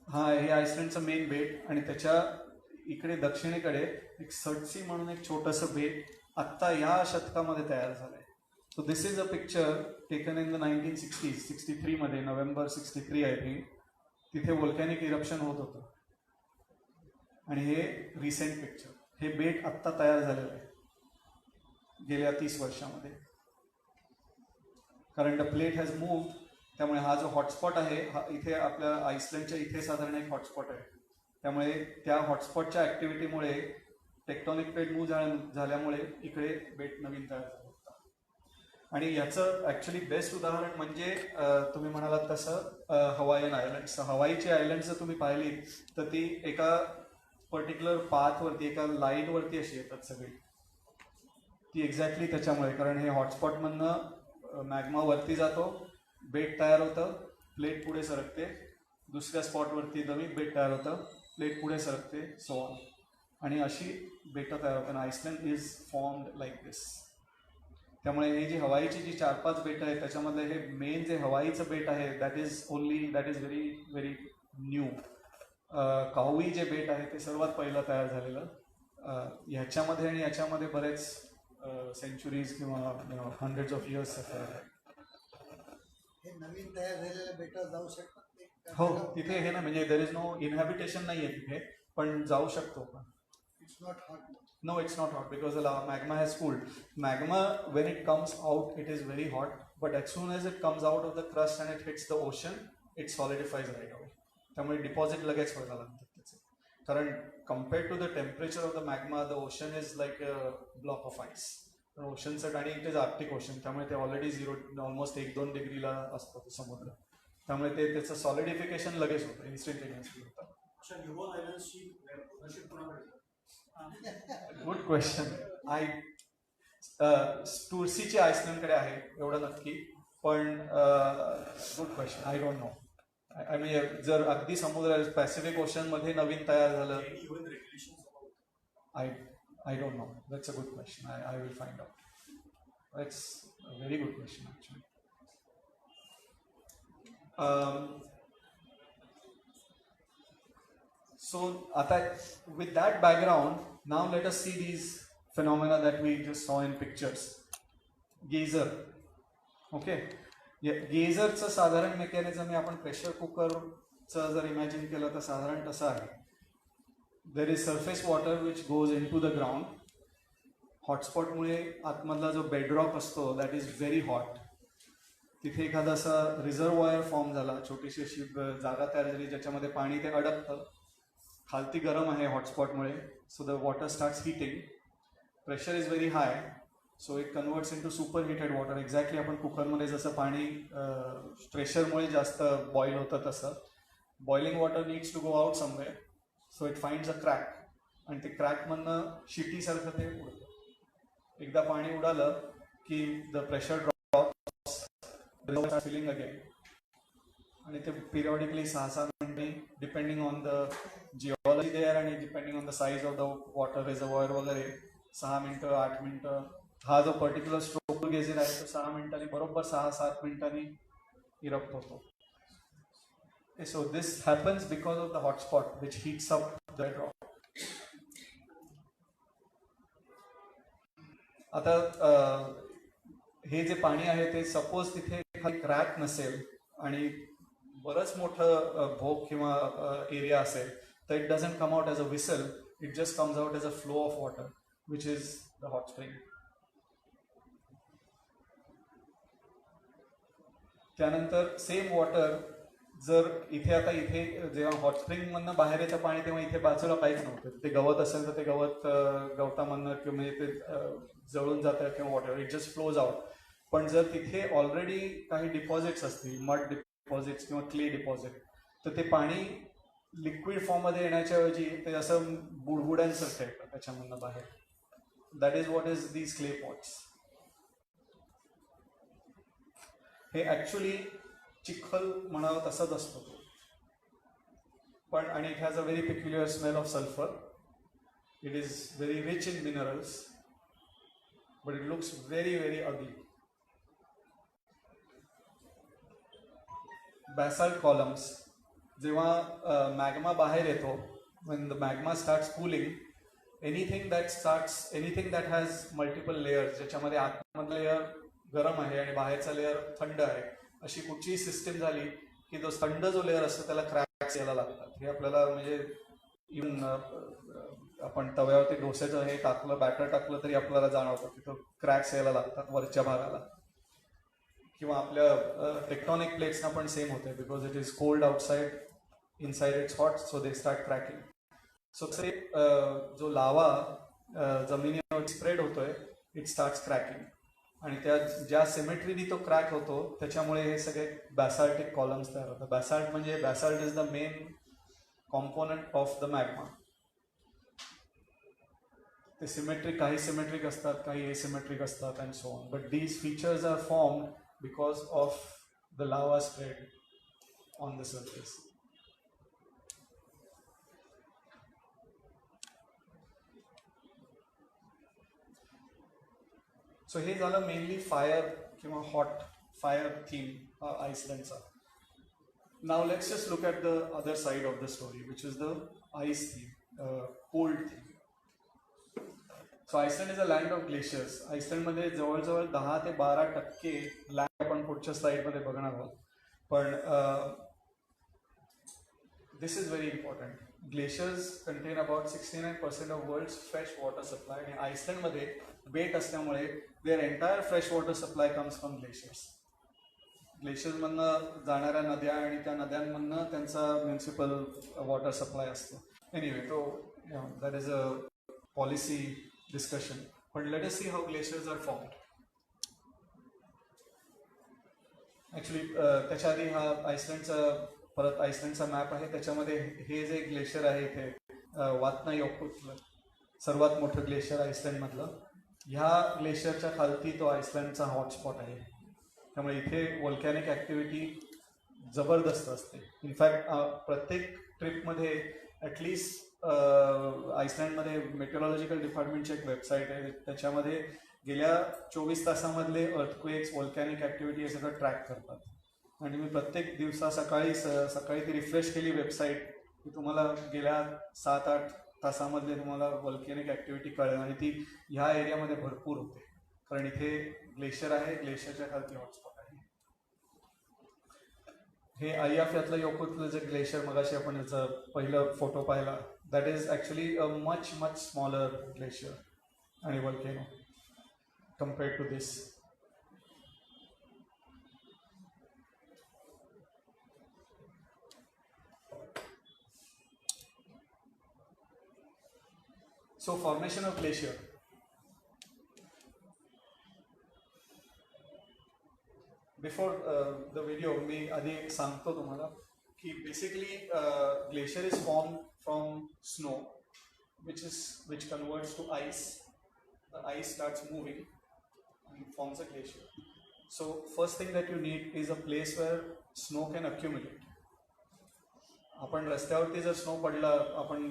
हा हे आइसलँडचं मेन बेट आणि त्याच्या इकडे दक्षिणेकडे एक सटसी म्हणून एक छोटंसं बेट आत्ता या शतकामध्ये तयार झालंय. So this is a picture taken in the 1960s, 63 मध्ये, नोव्हेंबर 63 आय थिंक. तिथे व्होल्कॅनिक इरप्शन होत होतं आणि हे रिसेंट पिक्चर. हे बेट आत्ता तयार झालेलं आहे गेल्या 30 वर्षामध्ये, कारण द प्लेट हॅज मूव्ड. त्यामुळे हा जो हॉटस्पॉट आहे, हा इथे आपल्या आइसलँडच्या इथे साधारण एक हॉटस्पॉट आहे. त्यामुळे त्या हॉटस्पॉटच्या ऍक्टिव्हिटीमुळे टेक्टॉनिक प्लेट मूव्ह झाल्यामुळे इकडे बेट नवीन तयार झालं होतं. आणि याचं ॲक्च्युली बेस्ट उदाहरण म्हणजे तुम्ही म्हणालात तसं हवाईयन आयलँड्स. हवाईची आयलँड्स जर तुम्ही पाहिली तर ती एका पर्टिक्युलर पाथवरती, एका लाईनवरती अशी येतात सगळी. ती एक्झॅक्टली त्याच्यामुळे, कारण हे हॉटस्पॉटमधनं मॅग्मा वरती जातो, बेट तयार होतं, प्लेट पुढे सरकते, दुसऱ्या स्पॉटवरती नवीन बेट तयार होतं, प्लेट पुढे सरकते, सो ऑन. आणि अशी बेटं तयार होतात. आइसलँड इज फॉर्म्ड लाईक दिस. त्यामुळे हे जी हवाईची जी 4-5 बेटं आहेत त्याच्यामधलं हे मेन जे हवाईचं बेट आहे, that is very very new. काहुई जे बेट आहे ते सर्वात पहिलं तयार झालेलं. ह्याच्यामध्ये आणि याच्यामध्ये बरेच सेंचुरीज किंवा हंड्रेड्स ऑफ इयर्स आहे. हे नवीन तयार झालेले बेटं जाऊ शकतात. हो, तिथे हे ना, म्हणजे देर इज नो इनहॅबिटेशन नाही आहे तिथे, पण जाऊ शकतो आपण. It's not hot. No, it's not hot because the magma has cooled. Magma, when it comes out, it is very hot. But as soon as it comes out of the crust and it hits the ocean, it solidifies right away. त्यामुळे deposit लगेच व्हायला लागतात त्याचे. कारण compared to the temperature of the magma, the ocean is like a block of ice. ओशनचं आणि it is Arctic ocean, त्यामुळे ते ऑलरेडी ऑलमोस्ट 1-2 डिग्रीला असतं समुद्र. त्यामुळे ते त्याचं सॉलिडिफिकेशन लगेच होतं, इन्स्टंटेनियसली होतं. Good question. टुर्सीची आइसलँडकडे आहे एवढं नक्की, पण good question, I don't no. I mean जर अगदी समुद्र पॅसिफिक ओशनमध्ये नवीन तयार झालं, I don't know. That's a good question. I will find out. That's a very good question actually. So with that background, now let us see these phenomena that we just saw in pictures. Geyser. Okay. गेझरचं साधारण mechanism हे आपण pressure कुकरचं जर imagine केलं तर साधारण तसं आहे. There is surface water which goes into the ground. हॉटस्पॉटमुळे आतमधला जो बेडरॉक असतो दॅट इज व्हेरी हॉट. तिथे एखादा असा रिझर्वॉयर फॉर्म झाला, छोटीशी अशी जागा तयार झाली ज्याच्यामध्ये पाणी ते अडकतं. खालती गरम आहे हॉटस्पॉटमुळे, so the water starts heating. Pressure is very high, so it converts into superheated water. Exactly आपण कुकरमध्ये जसं पाणी प्रेशरमुळे जास्त बॉईल होतं तसं. Boiling water needs to go out somewhere, so it finds a crack, आणि ते क्रॅकमधनं शिटीसारखं ते उडतं. एकदा पाणी उडालं की the pressure drops filling again, आणि ते पिरियॉडिकली 6-6 मिनिटे depending on the geology there आणि depending on the size of the water reservoir वगैरे 6 मिनिटं 8 मिनिटं. हा जो पर्टिक्युलर स्ट्रोक गेजर आहे तो 6 मिनिटांनी बरोबर 6-7 मिनिटांनी इरप्ट होतो. So this happens because of the hotspot which heats up the drop. आता हे जे पाणी आहे ते सपोज तिथे एखादी क्रॅक नसेल आणि बरंच मोठं भोग किंवा एरिया असेल तर it doesn't come out as a whistle, it just comes out as a flow of water which is the hot spring. त्यानंतर सेम वॉटर जर इथे जेव्हा हॉट स्प्रिंगमधनं बाहेर येतं पाणी तेव्हा इथे बाजूला काहीच नव्हतं. ते गवत असेल तर ते गवतामधनं किंवा म्हणजे ते जळून जातं किंवा water, it just flows out. पण जर तिथे ऑलरेडी काही डिपॉझिट्स असतील, मड डिपॉझिट्स किंवा क्ले डिपॉझिट, तर ते पाणी लिक्विड फॉर्ममध्ये येण्याच्या ऐवजी ते असं बुडबुड्यांसारखं येतं त्याच्यामधनं बाहेर. That is what is these clay pots. हे ॲक्च्युली चिखल म्हणावं तसंच असतो पण, आणि it has a very peculiar smell of sulphur. It is very rich in minerals but it looks very very ugly. Basalt columns, जेव्हा मॅग्मा बाहेर येतो, when the magma starts cooling, anything that has multiple layers, ज्याच्यामध्ये आतमधला layer गरम आहे आणि बाहेरचा layer थंड आहे, अशी कुठचीही सिस्टीम झाली की तो थंड जो लेअर असतो त्याला क्रॅक्स यायला लागतात. हे आपल्याला म्हणजे इव्हन आपण तव्यावरती डोस्याचं हे टाकलं, बॅटर टाकलं तरी आपल्याला जाणवतं की तो क्रॅक्स यायला लागतात वरच्या भागाला. किंवा आपल्या टेक्टॉनिक प्लेट्सना पण सेम होते, because it is cold outside, inside it's hot, so they start cracking. So ते जो लावा जमिनीवर स्प्रेड होतोय इट स्टार्ट्स क्रॅकिंग, आणि त्या ज्या सिमेट्रीनी तो क्रॅक होतो त्याच्यामुळे हे सगळे बॅसाल्टिक कॉलम्स तयार होतात. Basalt is the main component of the magma. ते काही सिमेट्रिक असतात, काही एसिमेट्रिक असतात and so on, but these features are formed because of the lava spread on the surface. So हे झालं मेनली फायर किंवा हॉट फायर थीम आईसलँडचा. Now let's just look at the other side of the story which is the ice theme, cold theme. So Iceland is a land of glaciers. आईसलँडमध्ये जवळजवळ 10 ते 12% land आपण पुढच्या स्लाइडमध्ये बघणार आहोत. पण this is very important. Glaciers contain about 69% of world's fresh water supply, आणि आईसलँडमध्ये बेट असल्यामुळे their entire fresh water supply comes from glaciers. ग्लेशियर्समधनं जाणाऱ्या नद्या आणि त्या नद्यांमधनं त्यांचा म्युन्सिपल वॉटर सप्लाय असतो. एनिवे, तो that is a policy discussion. पण let us see how glaciers are formed. Actually त्याच्या आधी हा आईसलँडचा मॅप आहे. त्याच्यामध्ये हे जे ग्लेशियर आहे इथे वातनायोकुतलं सर्वात मोठं ग्लेशियर आईसलँडमधलं, ह्या ग्लेशियरच्या खालती तो आईसलँडचा हॉटस्पॉट आहे. त्यामुळे इथे व्होल्कॅनिक ॲक्टिव्हिटी जबरदस्त असते. इनफॅक्ट प्रत्येक ट्रिपमध्ये ॲटलिस्ट आइसलँडमध्ये मेट्रोलॉजिकल डिपार्टमेंटची एक वेबसाईट आहे, त्याच्यामध्ये गेल्या 24 तासामधले अर्थक्वेक्स, व्होल्कॅनिक ॲक्टिव्हिटी हे सगळं ट्रॅक करतात. आणि मी प्रत्येक दिवसा सकाळी ती रिफ्रेश केली वेबसाईट की तुम्हाला गेल्या 7-8 तासामधले तुम्हाला व्होल्कॅनिक ॲक्टिव्हिटी कळेल. आणि ती ह्या एरियामध्ये भरपूर होते, कारण इथे ग्लेशियर आहे, ग्लेशियरच्या खालती हॉटस्पॉट आहे. हे अय्याफ्यातलं योकुतलं जे ग्लेशियर मगाशी आपण याचा पहिलं फोटो पाहिला, that is actually a much smaller glacier आणि व्होल्केनो compared to this. So formation of glacier. Before the video, मी आधी सांगतो तुम्हाला की basically glacier is formed from snow, which converts to ice. The ice starts moving and forms a glacier. So first thing that you need is a place where snow can accumulate. आपण रस्त्यावरती जर snow पडला, आपण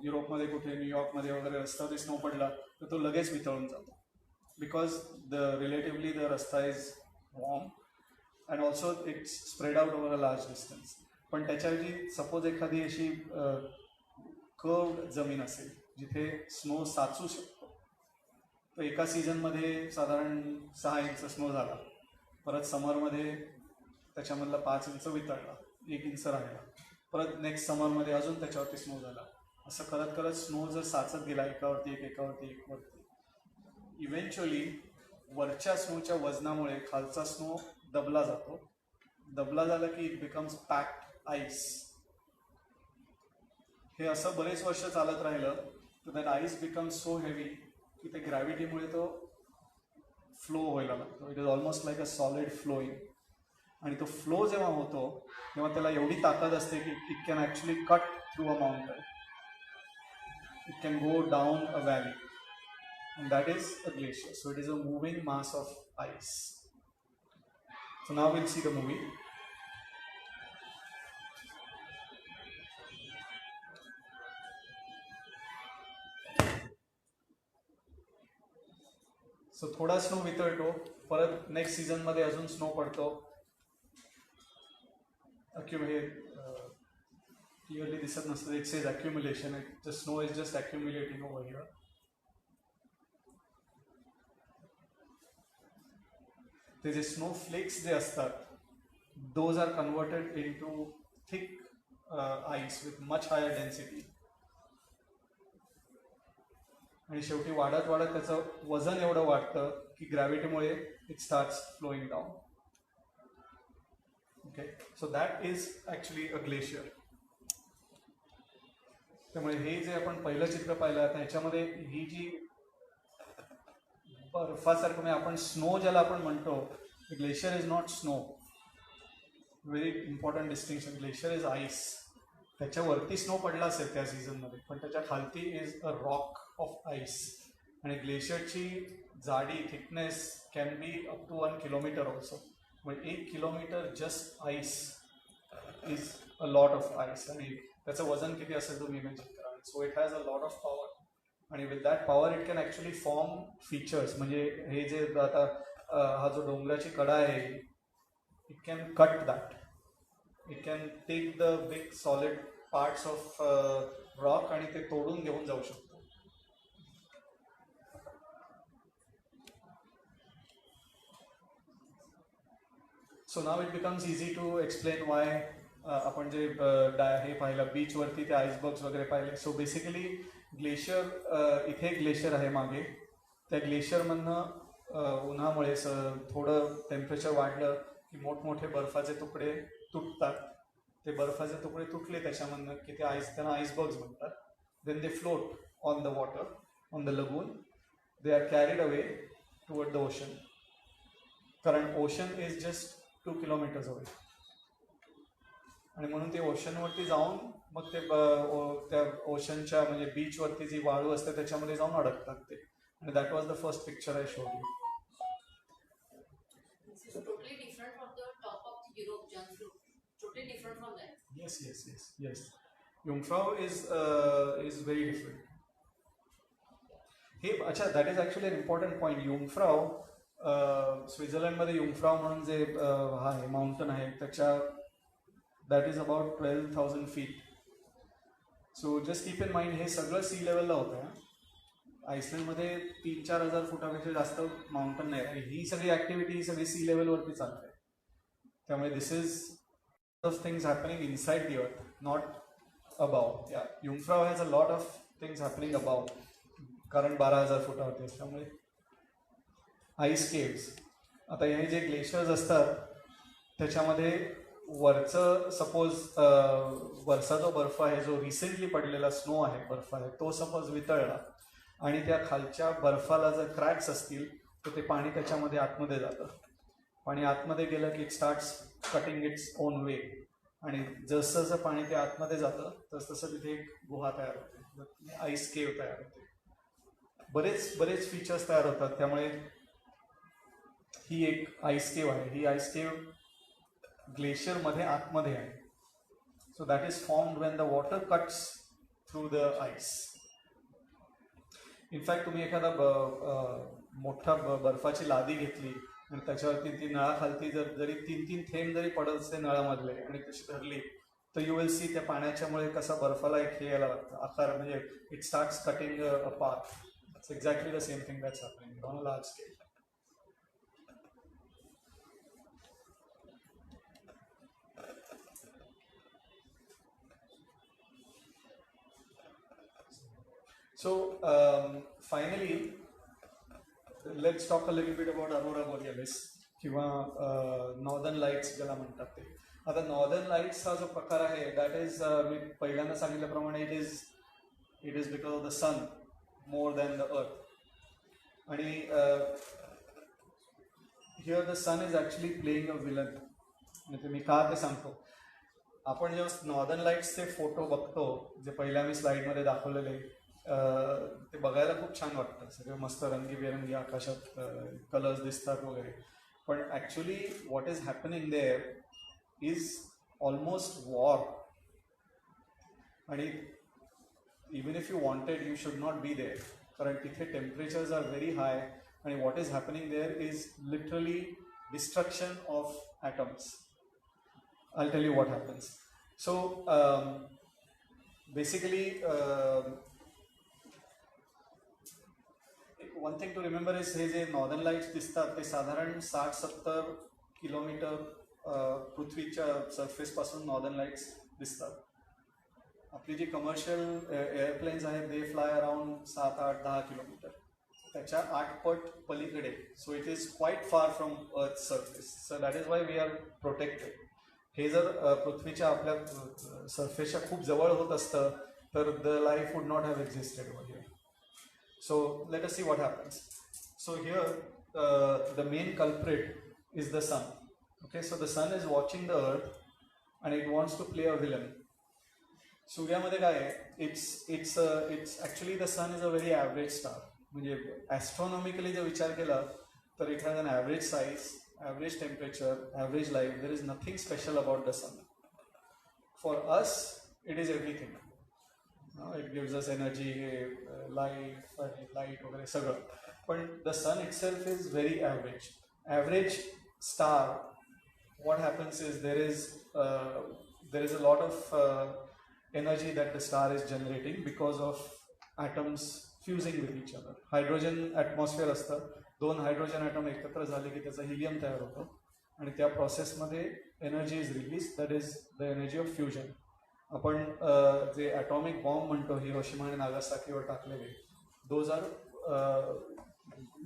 युरोपमध्ये कुठे न्यूयॉर्कमध्ये वगैरे रस्त्यावरती स्नो पडला तर तो लगेच वितळून जातो, because relatively the crust is warm and also it's spread out over a large distance. पण त्याच्याऐवजी सपोज एखादी अशी कर्व्ड जमीन असेल जिथे स्नो साचू शकतो, तर एका सीझनमध्ये साधारण 6 इंच स्नो झाला, परत समरमध्ये त्याच्यामधला 5 इंच वितळला, 1 इंच राहिला, परत नेक्स्ट समरमध्ये अजून त्याच्यावरती स्नो झाला. असं करत करत स्नो जर साचत गेला एकावरती एक इव्हेंच्युअली वरच्या स्नोच्या वजनामुळे खालचा स्नो दबला जातो. दबला झाला की इट बिकम्स पॅक्ड आईस. हे असं बरेच वर्ष चालत राहिलं तर that ice becomes so heavy की ते ग्रॅव्हिटीमुळे तो फ्लो व्हायला लागतो. It is almost like a solid flowing. आणि तो फ्लो जेव्हा होतो तेव्हा त्याला एवढी ताकद असते की it can actually cut through a mountain, it can go down a valley, and that is a glacier. So it is a moving mass of ice. So now will see the movie. So थोडा snow वितळतो, परत next सीझनमध्ये अजून snow पडतो. Clearly दिसत नसतं, it says accumulation. The snow is just accumulating over here. ते जे स्नो फ्लेक्स जे असतात, those are converted into thick ice with much higher density. आणि शेवटी वाढत वाढत त्याचं वजन एवढं वाढतं की ग्रॅव्हिटीमुळे it starts flowing down. Okay, so that is actually a glacier. त्यामुळे हे जे आपण पहिलं चित्र पाहिलं आता ह्याच्यामध्ये ही जी बर्फासारखं म्हणजे आपण स्नो ज्याला आपण म्हणतो, glacier is not snow. Very important distinction. Glacier is ice. त्याच्यावरती स्नो पडला असेल त्या सीझनमध्ये, पण त्याच्या खालती is a rock of ice. आणि ग्लेशियरची जाडी, thickness can be up to 1 kilometre also. म्हणजे 1 kilometre just ice is a lot of ice. आणि त्याचं वजन किती असेल तुम्ही इमॅजिन करा. So it has a lot of power. आणि with that power it can actually form features. म्हणजे हे जे आता हा जो डोंगराची कडा आहे, it can cut that. It can take the big solid parts of rock आणि ते तोडून घेऊन जाऊ शकतो. So now it becomes easy to explain why. आपण जे हे पाहिलं बीचवरती ते आईसबर्ग्स वगैरे पाहिले. सो बेसिकली ग्लेशियर, इथे ग्लेशियर आहे मागे. त्या ग्लेशियरमधनं उन्हामुळे थोडं टेम्परेचर वाढलं की मोठमोठे बर्फाचे तुकडे तुटतात. ते बर्फाचे तुकडे तुटले त्याच्यामधनं की ते त्यांना आईसबर्ग्स म्हणतात. Then they float on the water, on the lagoon. They are carried away toward the ocean. कारण ocean is just 2 kilometres away. आणि म्हणून ते ओशनवरती जाऊन मग ते त्या ओशनच्या म्हणजे बीचवरती जी वाळू असते त्याच्यामध्ये जाऊन अडकतात ते. आणि that was the first picture I showed you. This is totally totally different from that. Yes. Jungfrau is very different. हे अच्छा, that is actually an important point. Jungfrau स्वित्झर्लंडमध्ये युंगफ्राव म्हणून जे हा आहे माउंटन आहे त्याच्या that is about 12,000 feet. So just keep in mind हे सगळं सी लेवलला होतं आहे. आईसलंडमध्ये 3-4 हजार फुटापेक्षा जास्त माउंटन नाही आणि ही सगळी ॲक्टिव्हिटी ही सगळी सी लेवलवरती चालते. त्यामुळे this is of things happening inside the earth, not above. या Jungfrau has a lot of things happening above, कारण 12,000 फुटावरती असल्यामुळे. आईस केव्स, आता हे जे ग्लेशियर्स असतात त्याच्यामध्ये वरचं सपोज वरचा जो बर्फ आहे, जो रिसेंटली पडलेला स्नो आहे, बर्फ आहे, तो सपोज वितळला आणि त्या खालच्या बर्फाला जर क्रॅक्स असतील तर ते पाणी त्याच्यामध्ये आतमध्ये जातं. पाणी आतमध्ये गेलं की it starts cutting its own way आणि जसं जसं पाणी ते आतमध्ये जातं तसं तिथे एक गुहा तयार होते, आईस केव तयार होते. बरेच फीचर्स तयार होतात. त्यामुळे ही एक आईस केव आहे. ही आईस केव ग्लेशियरमध्ये आतमध्ये आहे. So that is formed Wien the water cuts through the ice. In fact तुम्ही एखादा मोठा बर्फाची लादी घेतली आणि त्याच्यावरती ती नळाखालती जरी 3-3 थेंब जरी पडत असते नळामधले आणि तशी धरली तर यू विल सी त्या पाण्याच्यामुळे कसा बर्फाला एक हे यायला लागतं, आकार, म्हणजे it starts cutting a path. It's exactly the same thing that's happening on a large scale. So finally, let's talk a little bit about Aurora Borealis किंवा नॉर्दर्न लाईट्स ज्याला म्हणतात ते. आता नॉर्दर्न लाईट्स हा जो प्रकार आहे दॅट इज, मी पहिल्यांदा सांगितल्याप्रमाणे it is because of the sun more than the earth. आणि here the sun is actually playing a villain. म्हणजे मी का ते सांगतो. आपण जेव्हा नॉर्दर्न लाईट्सचे फोटो बघतो, जे पहिल्या मी स्लाईडमध्ये दाखवलेले, ते बघायला खूप छान वाटतं. सगळे मस्त रंगीबेरंगी आकाशात कलर्स दिसतात वगैरे. पण actually what is happening there is almost war. आणि even if you wanted, you should not be there. कारण तिथे temperatures are very high आणि what is happening there is literally destruction of atoms. I'll tell you what happens. So basically one thing to remember is हे जे northern lights दिसतात ते साधारण 60-70 kilometre पृथ्वीच्या सरफेसपासून northern lights दिसतात. आपली जी कमर्शियल एअरप्लेन्स आहेत दे फ्लाय अराउंड 7-8-10 किलोमीटर, त्याच्या 8 पट पलीकडे. So it is quite far from earth surface. So that is why we are protected. हे जर पृथ्वीच्या आपल्या सरफेसच्या खूप जवळ होत असतं तर the life would not have existed over here. So let us see what happens. So here the main culprit is the sun. Okay, so the sun is watching the earth आणि it wants to play a villain. सूर्यामध्ये काय आहे, it's actually the sun is a very average star. म्हणजे astronomically जर विचार केला तर it has an average size, average temperature, average life. There is nothing special about the sun. For us it is everything. It gives us energy, light वगैरे सगळं. पण the sun itself is very average. Average star, what happens is there is a lot of energy that the star is generating because of atoms fusing with each other. Hydrogen atmosphere असतं, 2 hydrogen item एकत्र झाले की त्याचा helium तयार होतो आणि त्या प्रोसेसमध्ये energy is release, that is the energy of fusion. आपण जे ॲटॉमिक बॉम्ब म्हणतो हिरोशिमा आणि नागासाकीवर टाकलेले, those are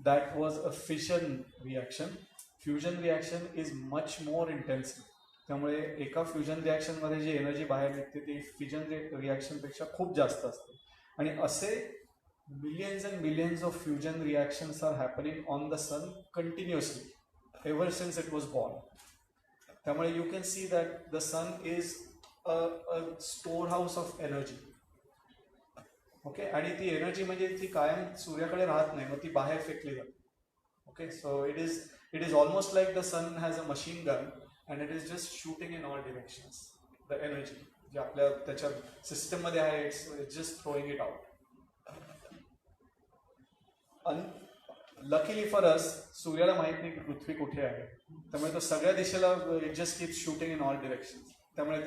that was a fission reaction. Fusion reaction is much more intensive. त्यामुळे एका फ्युजन रिॲक्शनमध्ये जी एनर्जी बाहेर निघते ती फ्युजन रिॲक्शनपेक्षा खूप जास्त असते. आणि असे millions and millions of fusion reactions are happening on the sun continuously ever since it was born. त्यामुळे you can see that the sun is a store house of energy. Okay, आणि ती energy म्हणजे ती कायम सूर्याकडे राहत नाही, मग ती बाहेर फेकली जाते. Okay, so it is almost like the sun has a machine gun and it is just shooting in all directions the energy जे आपल्या त्याच्या सिस्टममध्ये आहे it's just throwing it out. Luckily for us सूर्याला माहित नाही की पृथ्वी कुठे आहे, त्यामुळे तो सगळ्या दिशेला it just keeps shooting in all direction. त्यामुळे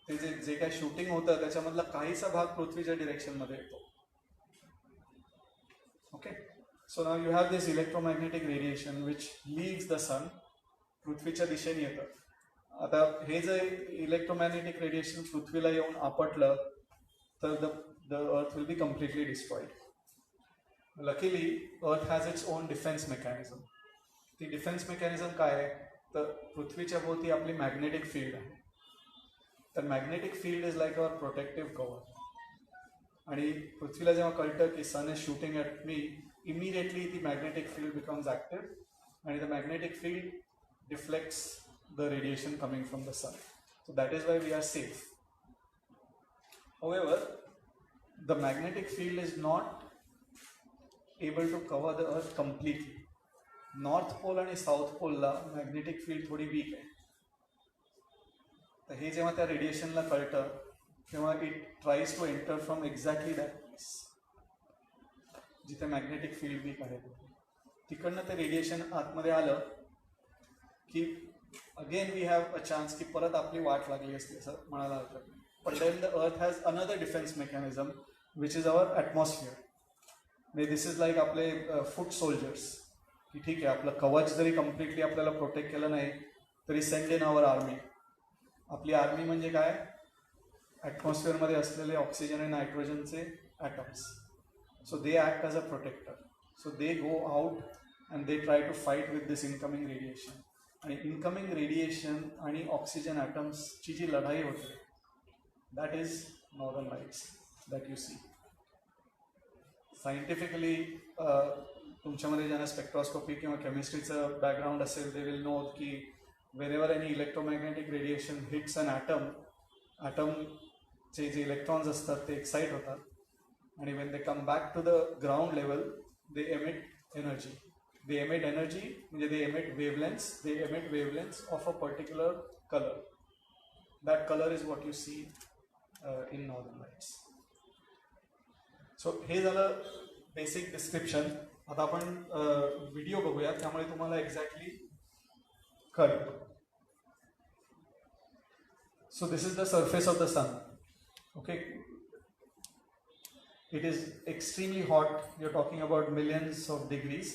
ते जे काही शूटिंग होतं त्याच्यामधला काहीसा भाग पृथ्वीच्या डिरेक्शनमध्ये येतो. Okay, so now you have this electromagnetic radiation which leaves the sun. पृथ्वीच्या दिशेने येतं. आता हे जर इलेक्ट्रोमॅग्नेटिक रेडिएशन पृथ्वीला येऊन आपटलं तर the earth will be completely destroyed. Luckily earth has its own defence mechanism. ती डिफेन्स मेकॅनिझम काय आहे तर पृथ्वीच्या भोवती आपली मॅग्नेटिक फील्ड आहे. तर magnetic field is like our protective cover. आणि पृथ्वीला जेव्हा कळतं की sun is shooting at me, immediately ती मॅग्नेटिक फील्ड बिकम्स ॲक्टिव्ह आणि the magnetic field deflects the radiation coming from the sun. So that is why we are safe. However, the magnetic field is not able to cover the earth completely. North pole आणि south pole ला magnetic field थोडी weak आहे. तर हे जेव्हा त्या रेडिएशनला कळतं तेव्हा it tries to enter from exactly that place जिथे मॅग्नेटिक फील्ड वीक आहे. तिकडनं ते रेडिएशन आतमध्ये आलं की again we have a chance की परत आपली वाट लागली असते असं म्हणायला हरकत नाही. पण then the earth has another defence mechanism which is our atmosphere. म्हणजे दिस इज लाईक आपले फूट सोल्जर्स की ठीक आहे आपलं कवच जरी कम्प्लिटली आपल्याला प्रोटेक्ट केलं नाही तरी सेंड इन अवर आर्मी. आपली आर्मी म्हणजे काय, ॲटमॉस्फिअरमध्ये असलेले ऑक्सिजन आणि नायट्रोजनचे atoms. So they act as a protector. So they go out and they try to fight with this incoming radiation. आणि इनकमिंग रेडिएशन आणि ऑक्सिजन ॲटम्सची जी लढाई होते that is northern lights that you see. Scientifically तुमच्यामध्ये ज्यांना spectroscopy किंवा केमिस्ट्रीचं बॅकग्राऊंड असेल दे विल नो की wherever any electromagnetic radiation hits अन ॲटमचे जे इलेक्ट्रॉन्स असतात ते एक्साईट होतात आणि when they come back to the ground level they emit energy. They emit energy, they emit wavelengths of a particular color. That color is what you see in northern lights. So हे झालं basic description. आता आपण video बघूया त्यामुळे तुम्हाला exactly कळेल. So this is the surface of the sun. Okay. It is extremely hot. You're talking about millions of degrees.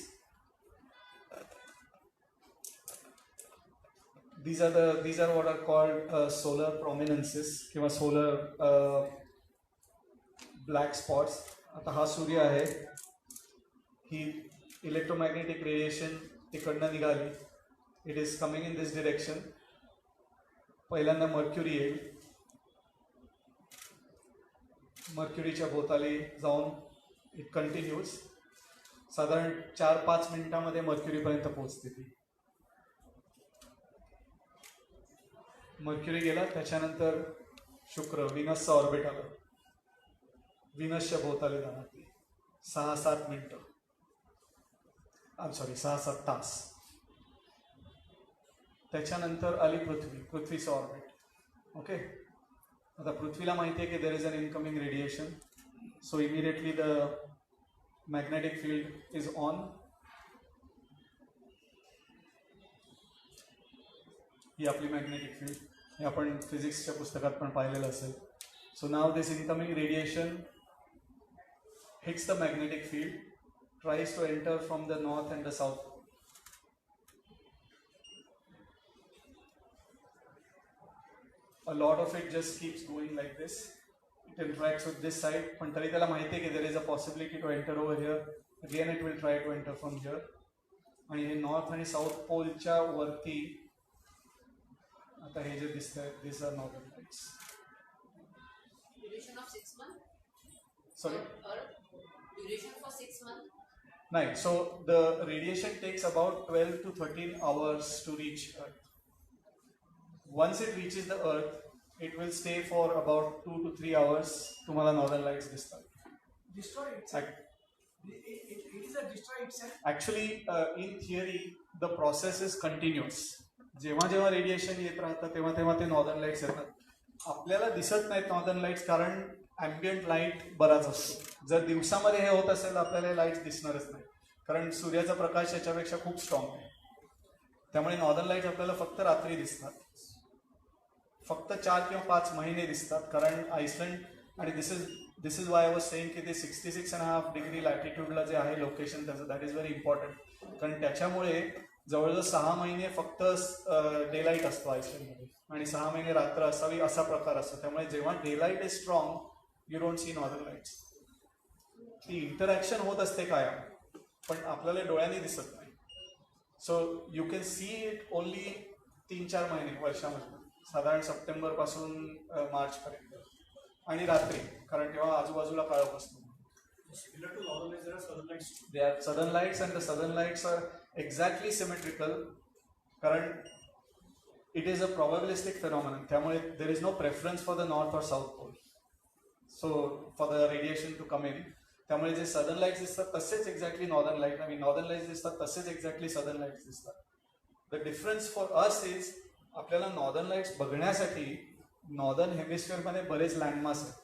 These are what are called solar prominences किंवा solar black spots. आता हा सूर्य आहे, ही electromagnetic radiation तिकडनं निघाली. It is coming in this direction. पहिल्यांदा mercury येईल, मर्क्युरीच्या भोवताली जाऊन इट कंटिन्यूज. साधारण 4-5 मिनिटांमध्ये मर्क्युरीपर्यंत पोहोचते ती. मर्क्युरी गेला, त्याच्यानंतर शुक्र व्हीनसचं ऑर्बिट आलं. व्हीनसच्या भोवताली जाणार ती 6-7 मिनिटं, 6-7 तास. त्याच्यानंतर आली पृथ्वीचं ऑर्बिट. ओके, आता पृथ्वीला माहिती आहे की there is an incoming radiation. So immediately the magnetic field is on. ही आपली मॅग्नेटिक फील्ड, हे आपण फिजिक्सच्या पुस्तकात पण पाहिलेलं असेल. So now this incoming radiation hits the magnetic field, tries to enter from the north and the south. A lot of it just keeps going like this. It interacts with this side, पण तरी त्याला माहिती आहे की there is a possibility to enter over here. Again it will try to enter from here. आणि हे north आणि south पोलच्या वरती आता हे जे दिसतंय these are northern lights. Duration of 6 months? Sorry? Duration for 6 months? Right, so the radiation takes about 12 to 13 hours to reach Earth. Once it reaches the Earth, it will stay for about 2 to 3 hours. तुम्हाला northern lights दिसतात. Destroy itself. It is a destroy itself. Actually, in theory, the process is continuous. जेव्हा जेव्हा radiation येत राहतं तेव्हा तेव्हा ते northern lights येतात. आपल्याला दिसत नाहीत नॉर्दर्न लाईट्स कारण ॲम्बियंट लाईट बराच असतो. जर दिवसामध्ये हे होत असेल आपल्याला हे लाईट्स दिसणारच नाही कारण सूर्याचा प्रकाश याच्यापेक्षा खूप स्ट्रॉंग आहे. त्यामुळे नॉर्दर्न लाईट्स आपल्याला फक्त रात्री दिसतात. फक्त 4 किंवा 5 महिने दिसतात कारण आइसलंड आणि this is why I was saying की ते 66.5 डिग्री लॅटिट्यूडला जे आहे लोकेशन त्याचं दॅट इज व्हेरी इम्पॉर्टंट. कारण त्याच्यामुळे जवळजवळ 6 महिने फक्त डे लाईट असतो आइसलंडमध्ये आणि 6 महिने रात्र असावी असा प्रकार असतो. त्यामुळे जेव्हा day light is strong you don't see northern lights. ती इंटरॅक्शन होत असते कायम पण आपल्याला डोळ्यांनी दिसत नाही. So you can see it only 3-4 महिने वर्षामध्ये, साधारण सप्टेंबर पासून मार्च पर्यंत आणि रात्री कारण तेव्हा आजूबाजूला काळोख असतो. Similar to northern lights, there are southern lights too. They are southern lights and the southern lights are exactly symmetrical कारण it is a probabilistic phenomenon. त्यामुळे there is no preference for the north or south pole. So for the radiation to come in. त्यामुळे जे southern lights दिसतात तसेच exactly northern light आणि northern lights दिसतात तसेच exactly southern lights दिसतात. The difference for us is आपल्याला northern lights बघण्यासाठी नॉर्दर्न हेमिस्फिअरमध्ये बरेच लँडमास आहेत.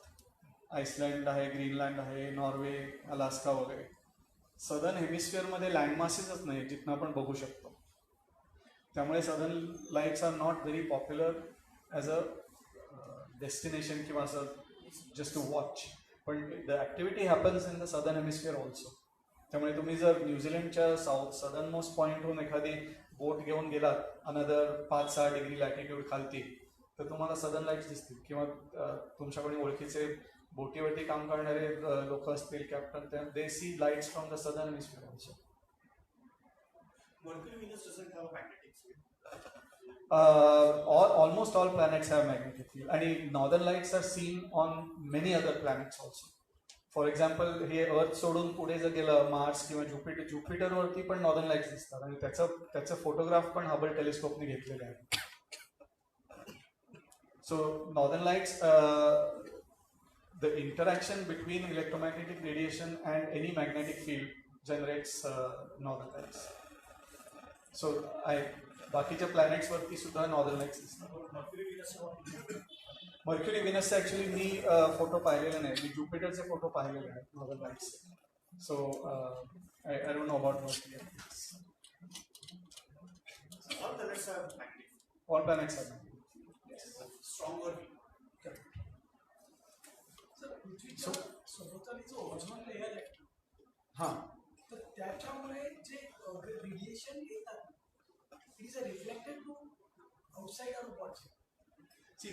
आइसलँड आहे, ग्रीनलँड आहे, नॉर्वे, अलास्का वगैरे. सदर्न हेमिस्फिअरमध्ये लँडमासेसच नाही जिथनं आपण बघू शकतो. त्यामुळे southern lights are not very popular as a destination किंवा असं जस्ट टू वॉच. पण the activity happens in the southern hemisphere also. त्यामुळे तुम्ही जर न्यूझीलंडच्या सदर्न मोस्ट पॉईंटहून एखादी बोट घेऊन गेलात अनदर 5-6 डिग्री लॅटिट्यूड खालती तर तुम्हाला सदर्न लाईट्स दिसतील किंवा तुमच्याकडे ओळखीचे बोटीवरती काम करणारे लोक असतील captain they see lights from the southern hemisphere also. Mercury, Venus doesn't have a magnetic field. Almost all planets have magnetic field आणि northern lights are seen on many other planets also. For example हे अर्थ सोडून पुढे जर गेलं Mars किंवा ज्युपिटरवरती पण northern lights दिसतात आणि त्याचं फोटोग्राफ पण हबल टेलिस्कोपने घेतलेले आहे. So northern lights the interaction between electromagnetic radiation and any magnetic field generates northern lights. So बाकीच्या प्लॅनेट्स वरती सुद्धा नॉर्दर्न लाईट्स दिसतात. Mercury, Venus, मर्क्युरी व्हिनसचे ॲक्च्युली मी फोटो पाहिलेले नाही. मी ज्युपिटरचे फोटो पाहिलेले आहेत northern lights. So I don't know about Mercury. all planets have magnetic field. All planets are Strong or weak. Sir पृथ्वीच्या सभोवताली जो ओझोन लेअर आहे हां. तर त्याच्यामुळे जे रेडिएशन येतात it is reflected to outside or what. See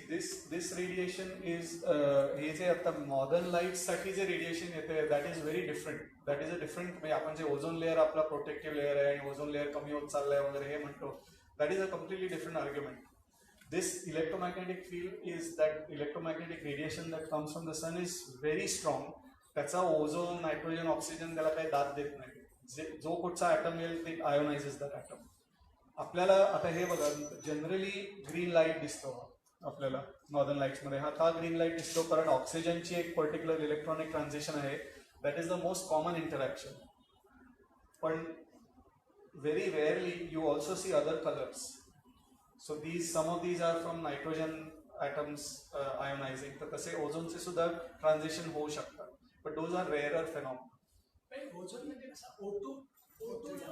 this radiation is हे जे आता नॉर्दर्न लाईट्ससाठी जे रेडिएशन येते that is very different. That is a different म्हणजे आपण जे ओझोन लेअर आपला प्रोटेक्टिव्ह लेअर आहे आणि ओझोन लेअर कमी होत चाललाय वगैरे हे म्हणतो that is a completely different argument. This electromagnetic field is that electromagnetic radiation that comes from the sun is very strong. त्याचा ओझोन, नायट्रोजन, ऑक्सिजन त्याला काही दाद देत नाही. जो कुठचा ॲटम येईल ते आयोनायझेस दॅट ॲटम. आपल्याला आता हे बघा जनरली ग्रीन लाईट दिसतो आपल्याला नॉर्दर्न लाईट्समध्ये. हा का ग्रीन लाईट दिसतो कारण ऑक्सिजनची एक पर्टिक्युलर इलेक्ट्रॉनिक ट्रान्झिशन आहे. That is the most common interaction. पण very rarely you also see other colours. So some of these are from nitrogen atoms ionizing. तर तसे ओझोनचे सुद्धा ट्रान्झिशन होऊ शकतात. But those are rarer phenomena. Ozone म्हणजे कसा O2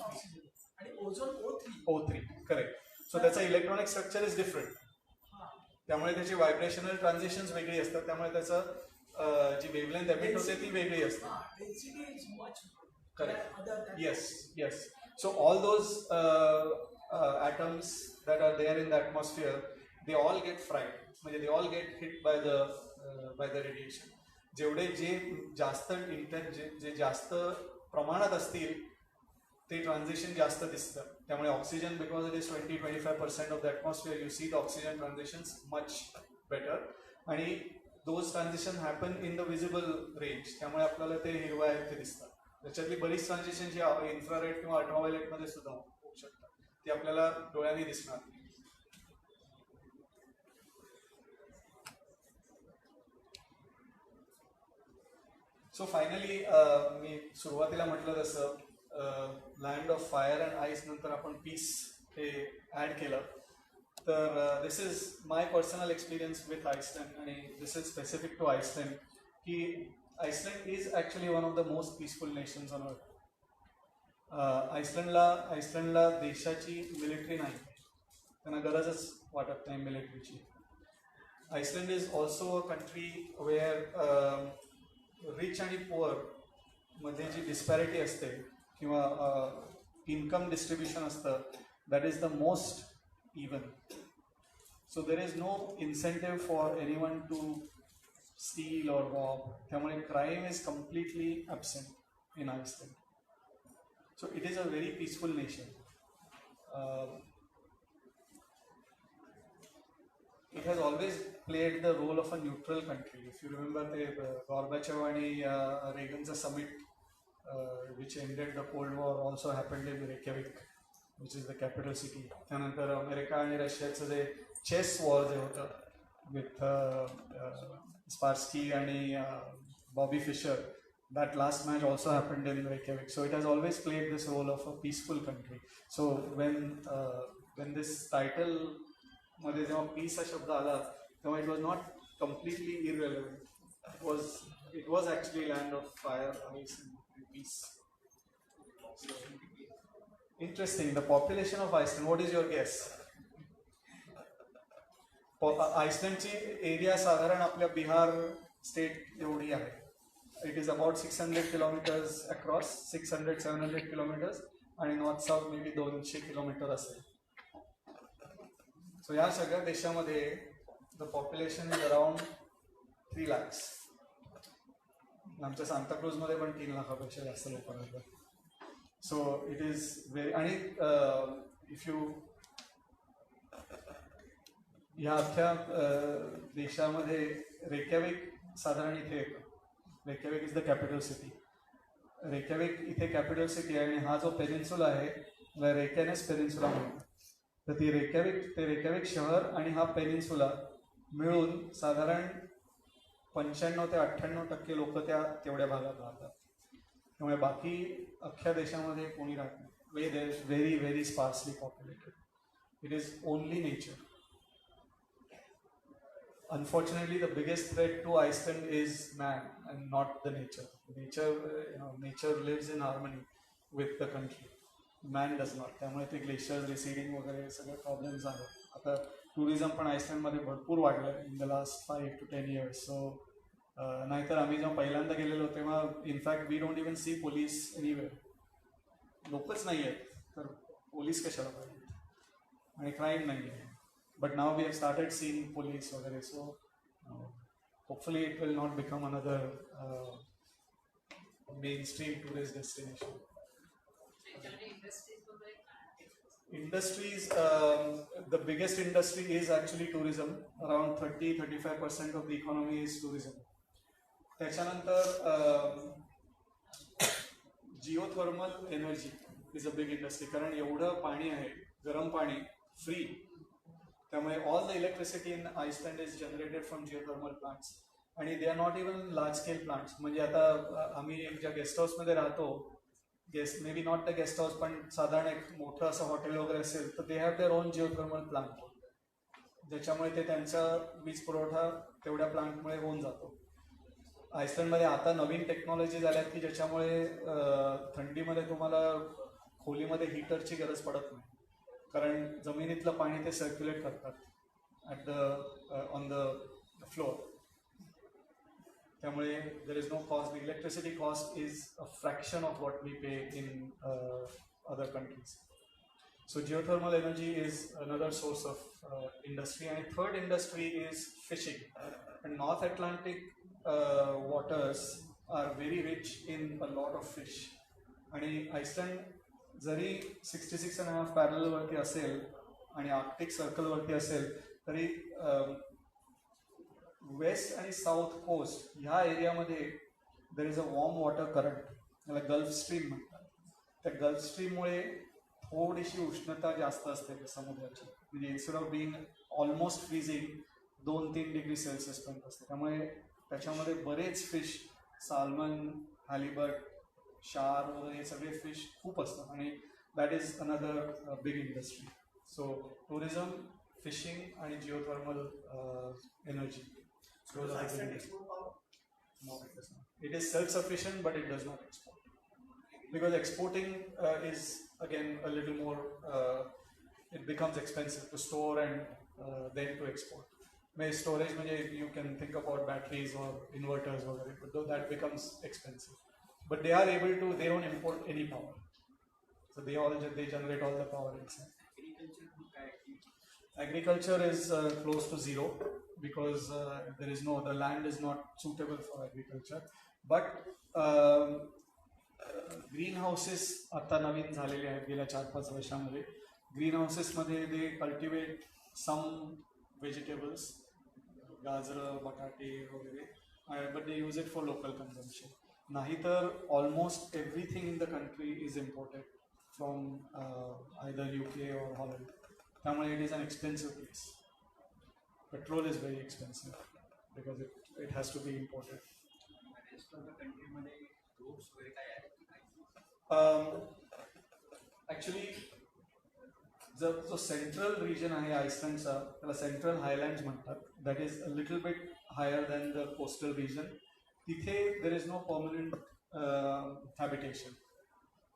oxygen आणि ozone O3. O3 correct. So त्याचं इलेक्ट्रॉनिक स्ट्रक्चर इज डिफरंट. त्यामुळे त्याची व्हायब्रेशनल ट्रान्झिशन्स वेगळी असतात. त्यामुळे त्याचं जी वेवलेंथ एमिट होते ती वेगळी असते. Density is much correct. Yes. So all those atoms that are there in the atmosphere they all get fried. म्हणजे they all get hit by the radiation. जेवढे जे जास्त प्रमाणात असतील ते ट्रान्झिशन जास्त दिसतं. त्यामुळे oxygen because it is 20-25% of the atmosphere you see the oxygen transitions much better. आणि those transition happen in the visible range. त्यामुळे आपल्याला ते हिरवा आहेत ते दिसतात. त्याच्यातली बरीच ट्रान्झिशन जी इन्फ्रारेड किंवा अल्ट्राव्हायलेटमध्ये सुद्धा होऊ शकतात. ती आपल्याला डोळ्यांनी दिसणार. सो फायनली मी सुरुवातीला म्हटलं तसं land of fire and ice नंतर आपण पीस हे ॲड केलं. तर this is my personal experience with Iceland आणि this is specific to Iceland की Iceland is actually one of the most peaceful nations on earth. आयसलँडला देशाची मिलिटरी नाही, त्यांना गरजच वाटत नाही मिलिटरीची. Iceland is also a country where rich आणि पुअर मध्ये जी डिस्पॅरिटी असते किंवा इन्कम डिस्ट्रीब्युशन असतं that is the most even. So there is no incentive for anyone to steal or rob. त्यामुळे crime is completely absent in Iceland. So it is a very peaceful nation. It has always played the role of a neutral country. If you remember the Gorbachev and Reagan's summit, which ended the Cold War, also happened in Reykjavik, which is the capital city. त्यानंतर America आणि रशियाचं जे chess war जे होतं with स्पार्स्की आणि Bobby Fischer, that last match also happened in Reykjavik. So it has always played this role of a peaceful country. So when this title मध्ये जेव्हा piece हा शब्द आला तेव्हा it was not completely irrelevant. It was actually land of fire, ice and peace. So, interesting. The population of Iceland. What is your guess? आयसलँडची area साधारण आपल्या Bihar state एवढी आहे. It is about 600 kilometers across, 600-700 kilometers, आणि north south may be 200 kilometre असेल. So या सगळ्या देशामध्ये the population is around 3 lakhs. आमच्या सांताक्रूजमध्ये पण 3 लाखापेक्षा जास्त लोक आहेत. So it is very. आणि इफ यू ह्या अख्ख्या देशामध्ये रेक्याविक साधारण इथे येतं. Reykjavik is the capital city. Reykjavik इथे कॅपिटल सिटी आहे आणि हा जो पेनिन्सुला आहे त्याला रेक्यानेस पेनिन्सुला म्हणतात. तर ती रेक्याविक शहर आणि हा पेनिन्सुला मिळून साधारण 95 ते 98% लोक तेवढ्या भागात राहतात. त्यामुळे बाकी अख्ख्या देशामध्ये कोणी राहत नाही. They is very very sparsely populated. It is only nature. Unfortunately, the biggest threat to Iceland is man and not the nature. Nature lives in harmony with the country. Man does not. त्यामुळे ते glaciers रिसिडिंग वगैरे सगळे problems आहेत. आता tourism पण आयसलँडमध्ये भरपूर वाढलं in the last 5 to 10 years. So नाहीतर आम्ही जेव्हा पहिल्यांदा गेलेलो तेव्हा in fact we don't even see police anywhere. लोकच नाही आहेत तर पोलीस कशाला पाहिजे. आणि क्राईम नाही आहे. But now we have started seeing police वगैरे. So hopefully it will not become another mainstream tourist destination. Industries, the biggest industry is actually tourism. Around 30-35% of the economy is tourism. त्याच्यानंतर geothermal energy is a big industry. कारण एवढं पाणी आहे, गरम पाणी free. त्यामुळे all the electricity in Iceland is generated from geothermal plants. आणि they are not even large scale plants. म्हणजे आता आम्ही ज्या गेस्ट हाऊसमध्ये राहतो, maybe not the guest house पण साधारण एक मोठं असं हॉटेल वगैरे असेल तर they have their own geothermal plant, ज्याच्यामुळे ते त्यांचा वीज पुरवठा तेवढ्या प्लांटमुळे होऊन जातो. आयसलँडमध्ये आता नवीन टेक्नॉलॉजी झाल्यात की ज्याच्यामुळे थंडीमध्ये तुम्हाला खोलीमध्ये हीटरची गरज पडत नाही. कारण जमिनीतलं पाणी ते सर्क्युलेट करतात ऑन द फ्लोअर. त्यामुळे there is no cost. The electricity cost is a fraction of what we pay in other countries. So geothermal energy is another source of industry. आणि third industry is fishing. And North Atlantic waters are very rich in a lot of fish. आणि Iceland जरी 66.5 पॅरलवरती असेल आणि Arctic सर्कलवरती असेल तरी waste आणि south coast ह्या एरियामध्ये there is a warm water current, त्याला गल्फ स्ट्रीम म्हणतात. त्या गल्फ स्ट्रीममुळे थोडीशी उष्णता जास्त असते समुद्राची. म्हणजे instead of being almost freezing 2-3 degree Celsius पर्यंत असते. त्यामुळे त्याच्यामध्ये बरेच फिश, साल्मन, हॅलिबट, शार वगैरे हे सगळे फिश खूप असतात. आणि that is another big industry. So tourism, fishing आणि geothermal energy. So does Iceland export power? No, it does not. It is self-sufficient, but it does not export. Because exporting is again a little more, it becomes expensive to store and then to export. Maybe storage, you can think about batteries or inverters or whatever, but though that becomes expensive. But they are able to, they don't import any power. So they generate all the power inside. Agriculture is close to zero because the land is not suitable for agriculture. But green houses आता नवीन झालेले आहेत गेल्या 4-5 वर्षांमध्ये. Green हाऊसेसमध्ये they cultivate some vegetables, गाजरं, बटाटे वगैरे, but they use it for local consumption. नाहीतर almost everything in the country is imported from either UK or Holland. त्यामुळे it is an expensive place. Petrol is very expensive because it has to be imported. Actually जो central region आहे आयसलँडचा त्याला central highlands म्हणतात. That is a little bit higher than the coastal region. तिथे there is no permanent habitation,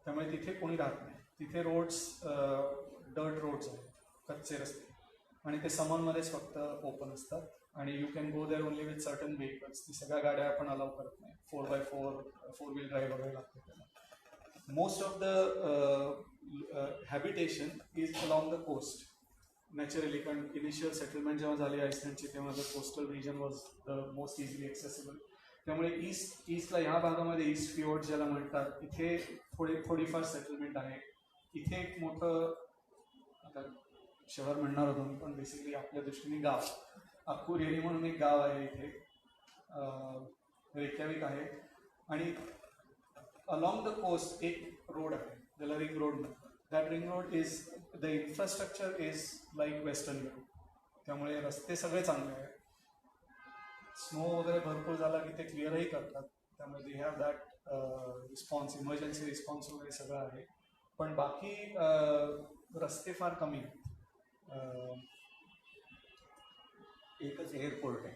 त्यामुळे तिथे कोणी राहत नाही. तिथे रोड्स डर्ट रोड्स आहेत, कच्चे रस्ते, आणि ते समरमध्येच फक्त ओपन असतात. आणि you can go there only with certain vehicles. ती सगळ्या गाड्या आपण अलाव करत नाही. 4x4 फोर व्हील ड्राईव्ह वगैरे लागते त्याला. Most of the habitation is along the coast naturally, कारण इनिशियल सेटलमेंट जेव्हा झाली आयसलँडची तेव्हा the coastal region was the most easily accessible. त्यामुळे ईस्टला ह्या भागामध्ये ईस्ट फिओर्ड ज्याला म्हणतात, इथे थोडीफार सेटलमेंट आहे. इथे एक मोठं, आता शहर म्हणणार होतो मी, पण बेसिकली आपल्या दृष्टीने गाव, अक्कुरेरी म्हणून एक गाव आहे इथे, रेक्याविक आहे. आणि अलॉंग द कोस्ट एक रोड आहे ज्याला रिंग रोड म्हणतात. That ring road is the infrastructure is like western Europe. त्यामुळे रस्ते सगळे चांगले आहेत. स्नो वगैरे भरपूर झाला की ते क्लिअरही करतात. त्यामुळे they have that response, emergency response वगैरे सगळं आहे. पण बाकी रस्ते फार कमी आहेत. एकच एअरपोर्ट आहे.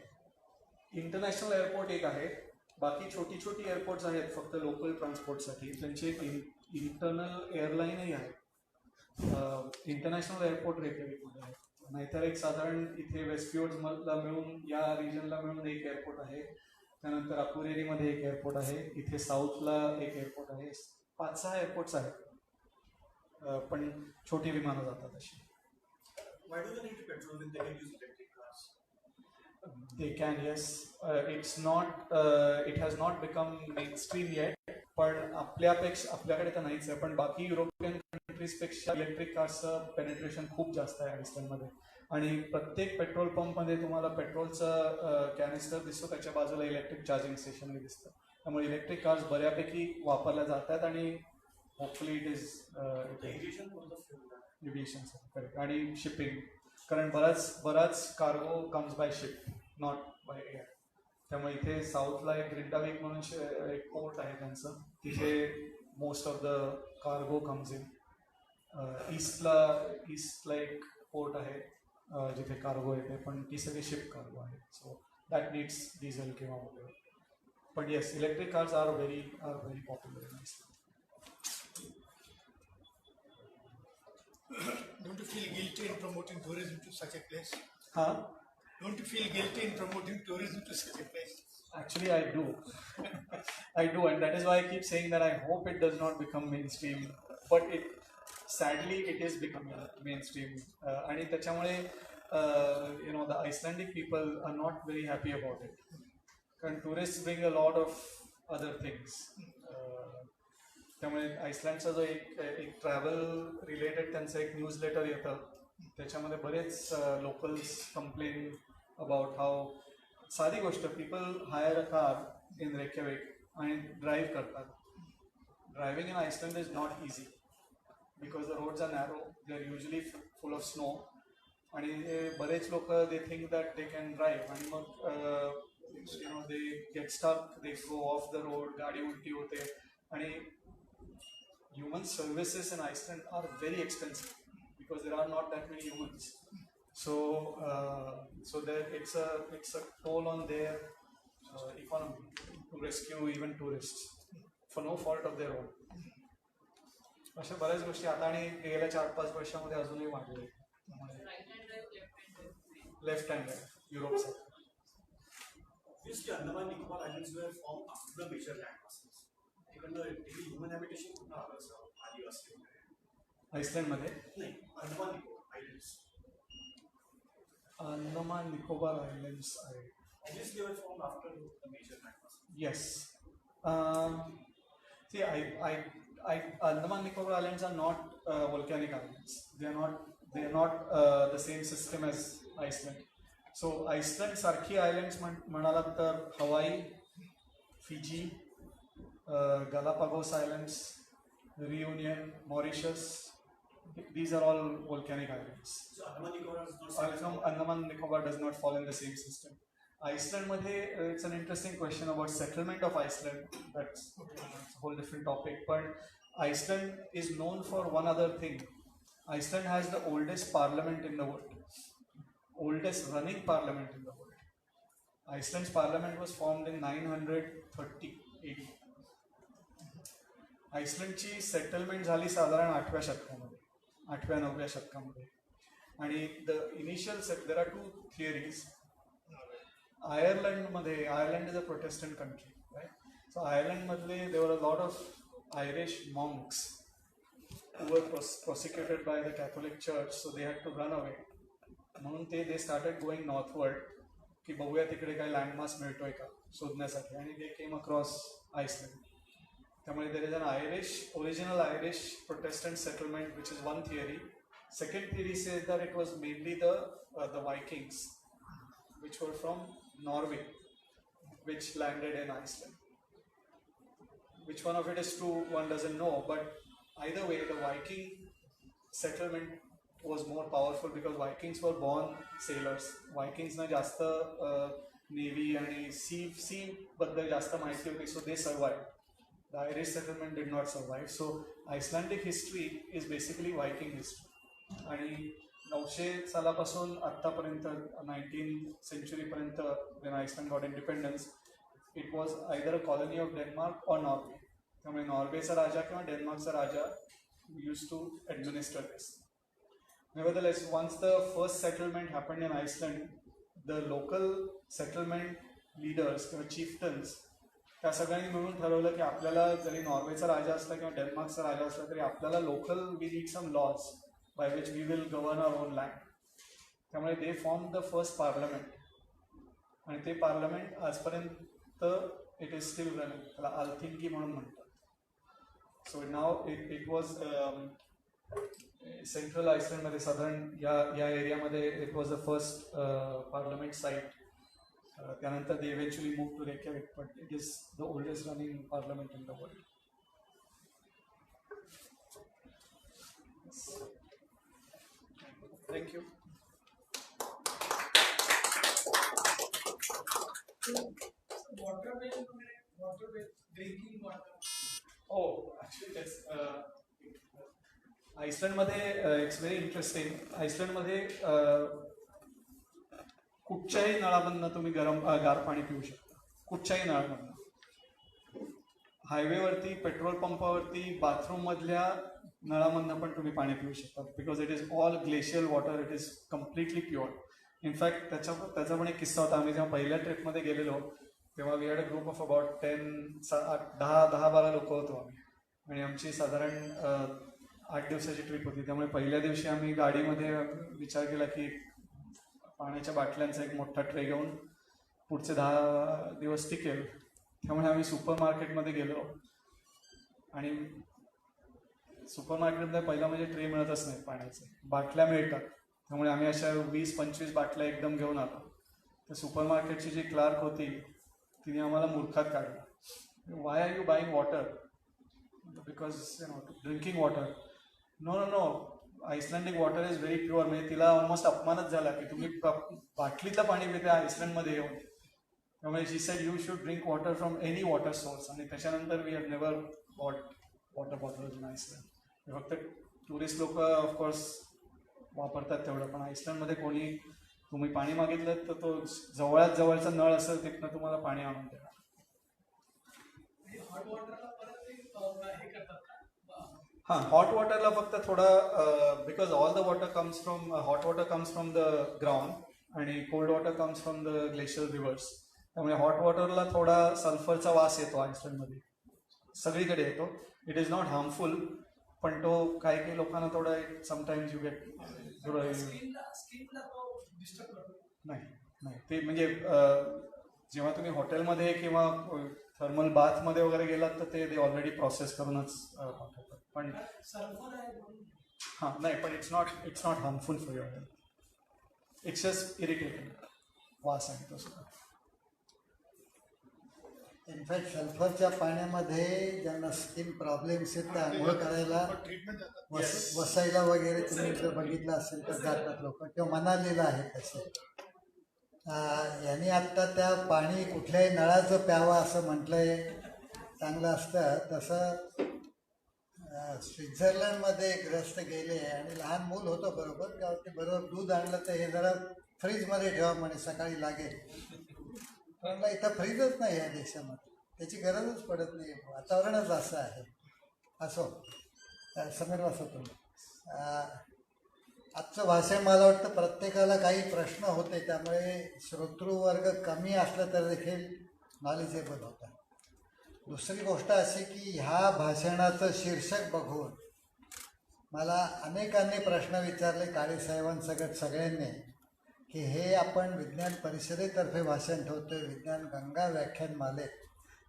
इंटरनॅशनल एअरपोर्ट एक आहे. बाकी छोटी छोटी एअरपोर्ट्स आहेत फक्त लोकल ट्रान्सपोर्टसाठी. त्यांची एक इंटरनल एअरलाईनही आहे. इंटरनॅशनल एअरपोर्ट रेकयाविकमध्ये आहे. नाहीतर एक साधारण इथे वेस्टफिओर्ड्सला मिळून, या रिजनला मिळून एक एअरपोर्ट आहे. त्यानंतर अकुरेरीमध्ये एक एअरपोर्ट आहे. इथे साऊथला एक एअरपोर्ट आहे. 5-6 एअरपोर्ट्स आहेत, पण छोटी विमानं जातात अशी. Why do they need petrol when they can use electric cars? They can, yes. It's not. It has not become mainstream yet. पण आपल्याकडे तर नाहीच आहे. पण बाकी युरोपियन कंट्रीजपेक्षा इलेक्ट्रिक कार्सचं पेनिट्रेशन खूप जास्त आहे आयसलँडमध्ये. आणि प्रत्येक पेट्रोल पंपमध्ये तुम्हाला पेट्रोलचं कॅनिस्टर दिसतो, त्याच्या बाजूला इलेक्ट्रिक चार्जिंग स्टेशनही दिसतं. त्यामुळे इलेक्ट्रिक कार्स बऱ्यापैकी वापरल्या जातात. आणि hopefully it is aviation correct. आणि शिपिंग, कारण बराच cargo comes by ship, not by air. त्यामुळे इथे साऊथला एक ग्रिंडाविक म्हणून एक पोर्ट आहे त्यांचं, तिथे most of the cargo comes in. ईस्टला एक पोर्ट आहे जिथे कार्गो येते, पण ती सगळी शिप कार्गो आहे. सो दॅट नीड्स डिझेल किंवा वगैरे. पण yes, electric cars are very popular in Iceland. Don't you feel guilty in promoting tourism to such a place? Huh? Don't you feel guilty in promoting tourism to such a place? Actually, I do. I do, and that is why I keep saying that I hope it does not become mainstream. But sadly, it is becoming mainstream. And त्याच्यामुळे, the Icelandic people are not very happy about it. And tourists bring a lot of other things. त्यामुळे आयसलँडचा जो एक travel related त्यांचं एक newsletter येतं, त्याच्यामध्ये बरेच locals complain about how, साधी गोष्ट, people hire a car in Reykjavik आणि ड्राईव्ह करतात. Driving in Iceland is not easy because the roads are narrow, they are usually full of snow. आणि बरेच लोक they think that they can drive, आणि मग they get stuck, they go off the road, गाडी उलटी होते. आणि human services in Iceland are very expensive because there are not that many humans. So there it's a toll on their economy to rescue even tourists for no fault of their own. अशा बऱ्याच गोष्टी आता आणि गेल्या 4-5 वर्षामध्ये अजूनही वाढले. Right hand drive, left hand drive. Left hand युरोपचा. Obviously, Andaman Nicobar Islands were formed after the major land masses. Even the human habitation कुठं आलं असं आदिवासी वगैरे. आईसलँडमध्ये नाही, Andaman Nicobar Islands. Andaman Nicobar islands आहे. Obviously, they were formed after the major land masses. Yes. See, Andaman Nicobar Islands are not volcanic islands. They are not the same system as Iceland. So Iceland सारखी islands म्हणालात तर हवाई, Fiji, Galapagos Islands, Reunion, Mauritius. These are all volcanic islands. So Andaman Nicobar is not. Andaman Nicobar does not fall in the same system. Iceland मध्ये it's an interesting question about settlement of Iceland. That's a whole different topic. But Iceland is known for one other thing. Iceland has the oldest parliament in the world, oldest running parliament in the world. Iceland's parliament was formed in 930 AD. आईसलँडची settlement झाली साधारण 8व्या शतकामध्ये, 8व्या-9व्या शतकामध्ये. आणि the initial there are 2 theories. Ireland is a protestant country, right? So आयर्लंडमधले they were a lot of Irish monks who were prosecuted by the Catholic Church, so they had to run away. म्हणून they started going northward की बघूया तिकडे काही लँडमास मिळतोय का शोधण्यासाठी, आणि दे केम अक्रॉस आईसलँड. त्यामुळे there is an original Irish protestant settlement which is one theory. Second theory says that it was mainly the Vikings which were from Norway, which landed in Iceland. Which one of it is true, one doesn't know, but either way, the Viking settlement was more powerful because Vikings were born sailors. Vikings na जास्त navy आणि sea बद्दल जास्त माहिती होती, so they survived. The Irish settlement did not survive. So Icelandic history is basically Viking history. आणि 900 सालापासून आत्तापर्यंत 19th centuryपर्यंत when Iceland got independence, it was either a colony of Denmark or Norway. त्यामुळे नॉर्वेचा राजा किंवा डेन्मार्कचा राजा used to administer this. Nevertheless, once the first settlement happened in Iceland, the local settlement leaders किंवा chieftains त्या सगळ्यांनी मिळून ठरवलं की आपल्याला जरी नॉर्वेचा राजा असला किंवा डेन्मार्कचा राजा असला तरी आपल्याला local we need some laws by which we will govern our own land. त्यामुळे they formed the first parliament. आणि ते पार्लमेंट आजपर्यंत it is still running. त्याला आल्थिंगी म्हणून म्हणतात. So now it was central आईसलँडमध्ये साधारण या एरियामध्ये it was the first parliament site. त्यानंतर they eventually moved to Reykjavik, but it is the oldest running parliament in the world. Thank you. Water, drinking water. Oh, actually that's आईसलँडमध्ये it's very interesting. आईसलँडमध्ये कुठच्याही नळामधनं तुम्ही गार पाणी पिऊ शकता, कुठच्याही नळामधनं. हायवेवरती, पेट्रोल पंपावरती, बाथरूममधल्या नळामधनं पण तुम्ही पाणी पिऊ शकता, because it is all glacial water. It is completely pure. In fact त्याचा पण एक किस्सा होता. आम्ही जेव्हा पहिल्या ट्रिपमध्ये गेलेलो तेव्हा we had a group of about 10-12 लोक होतो आम्ही, आणि आमची साधारण 8 दिवसाची ट्रिप होती. त्यामुळे पहिल्या दिवशी आम्ही गाडीमध्ये विचार केला की पाण्याच्या बाटल्यांचा एक मोठा ट्रे घेऊन पुढचे 10 दिवस टिकेल. त्यामुळे आम्ही सुपर मार्केटमध्ये गेलो, आणि सुपर मार्केटमध्ये पहिला म्हणजे ट्रे मिळतच नाही पाण्याचे, बाटल्या मिळतात. त्यामुळे आम्ही अशा 20-25 बाटल्या एकदम घेऊन आलो. तर सुपर मार्केटची जी क्लार्क होती तिने आम्हाला मूर्खात काढला. Why are you buying water? Because drinking water. No, Icelandic water is very pure. म्हणजे तिला ऑलमोस्ट अपमानच झाला की तुम्ही बाटलीतलं पाणी पिता आईसलँडमध्ये येऊन. त्यामुळे she said you should drink water from any water source. आणि त्याच्यानंतर we have never bought water bottles in Iceland. फक्त टुरिस्ट लोक ऑफकोर्स वापरतात तेवढं, पण आईसलँडमध्ये कोणी तुम्ही पाणी मागितलं तर तो जवळात जवळचा नळ असेल तिथनं तुम्हाला पाणी आणून देणार. हॉट वॉटरला परत ते हे करतात का? हां, हॉट वॉटरला फक्त थोडं because all the water comes from hot water comes from the ground आणि cold water comes from the glacial rivers, त्यामुळे हॉट वॉटरला थोडा सल्फरचा वास येतो आईसलँडमध्ये, सगळीकडे येतो. इट इज नॉट हार्मफुल, पण तो काही लोकांना थोडा समटाईम्स यू गेट थोडं स्किनला तो डिस्टर्ब करतो. नाही ते म्हणजे जेव्हा तुम्ही हॉटेलमध्ये किंवा थर्मल बाथमध्ये वगैरे गेलात तर ते ऑलरेडी प्रोसेस करूनच पाठवतात. पण सल्फर आहे म्हणून. हां नाही, पण it's not harmful for your health. It's just irritating वास आहे तो सुद्धा. इनफॅक्ट सल्फरच्या पाण्यामध्ये ज्यांना स्किन प्रॉब्लेम्स आहेत त्या आंघोळ करायला वसायला वगैरे तुम्ही जर बघितलं असेल तर जातात लोक, किंवा मनालीला आहे तसे. यांनी आत्ता त्या पाणी कुठल्याही नळाचं प्यावं असं म्हटलंय, चांगलं असतं. तसं स्वित्झर्लंडमध्ये ग्रस्त गेले आणि लहान मूल होतं बरोबर, तेव्हा ते बरोबर दूध आणलं तर हे जरा फ्रीजमध्ये ठेवा म्हणे सकाळी लागेल. पण इथं फ्रीजच नाही या देशामध्ये, त्याची गरजच पडत नाही, वातावरणच असं आहे. असो, समीर वासो तुम्ही. आजचं भाषण मला वाटतं प्रत्येकाला काही प्रश्न होते, त्यामुळे श्रोतृवर्ग कमी असलं तर देखील नॉलेजेबल होता. दुसरी गोष्ट अशी की ह्या भाषणाचं शीर्षक बघून मला अनेकांनी प्रश्न विचारले काळेसाहेबांसकट सगळ्यांनी, की हे आपण विज्ञान परिषदेतर्फे भाषण ठेवतोय, विज्ञान गंगा व्याख्यानमालेत,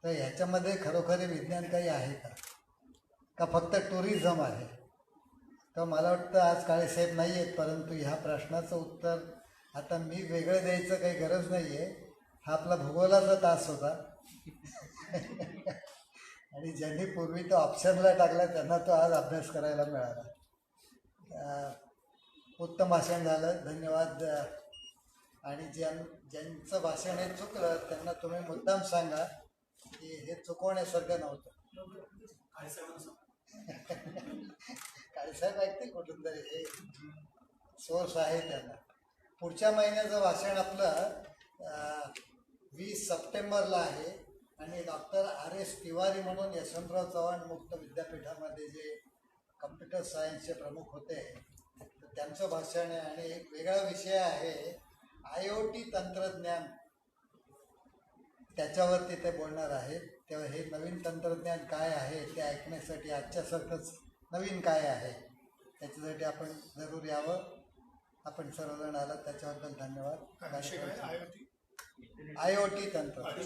तर ह्याच्यामध्ये खरोखर विज्ञान काही आहे का फक्त टुरिझम आहे? तर मला वाटतं आज काळेसाहेब नाही आहेत, परंतु ह्या प्रश्नाचं उत्तर आता मी वेगळं द्यायचं काही गरज नाही आहे. हा आपला भूगोलाचा तास होता आणि ज्यांनी पूर्वी तो ऑप्शनला टाकला त्यांना तो आज अभ्यास करायला मिळाला. उत्तम भाषण झालं, धन्यवाद. आणि ज्यांचं भाषण हे चुकलं त्यांना तुम्ही मुद्दाम सांगा की हे चुकवण्यासारखं नव्हतं. काळेसाहेब ऐकतील कुठून तरी, हे सोर्स आहे त्यांना. पुढच्या महिन्याचं भाषण आपलं 20 सप्टेंबरला आहे आणि डॉक्टर RS तिवारी म्हणून यशवंतराव चव्हाण मुक्त विद्यापीठामध्ये जे कम्प्युटर सायन्सचे प्रमुख होते तर त्यांचं भाषण आहे. आणि एक वेगळा विषय आहे IoT तंत्रज्ञान, त्याच्यावरती ते बोलणार आहेत. तेव्हा हे नवीन तंत्रज्ञान काय आहे ते ऐकण्यासाठी आजच्यासारखंच नवीन काय आहे त्याच्यासाठी आपण जरूर यावं. आपण सर्वजण आलात त्याच्याबद्दल धन्यवाद. IoT तंत्रज्ञान.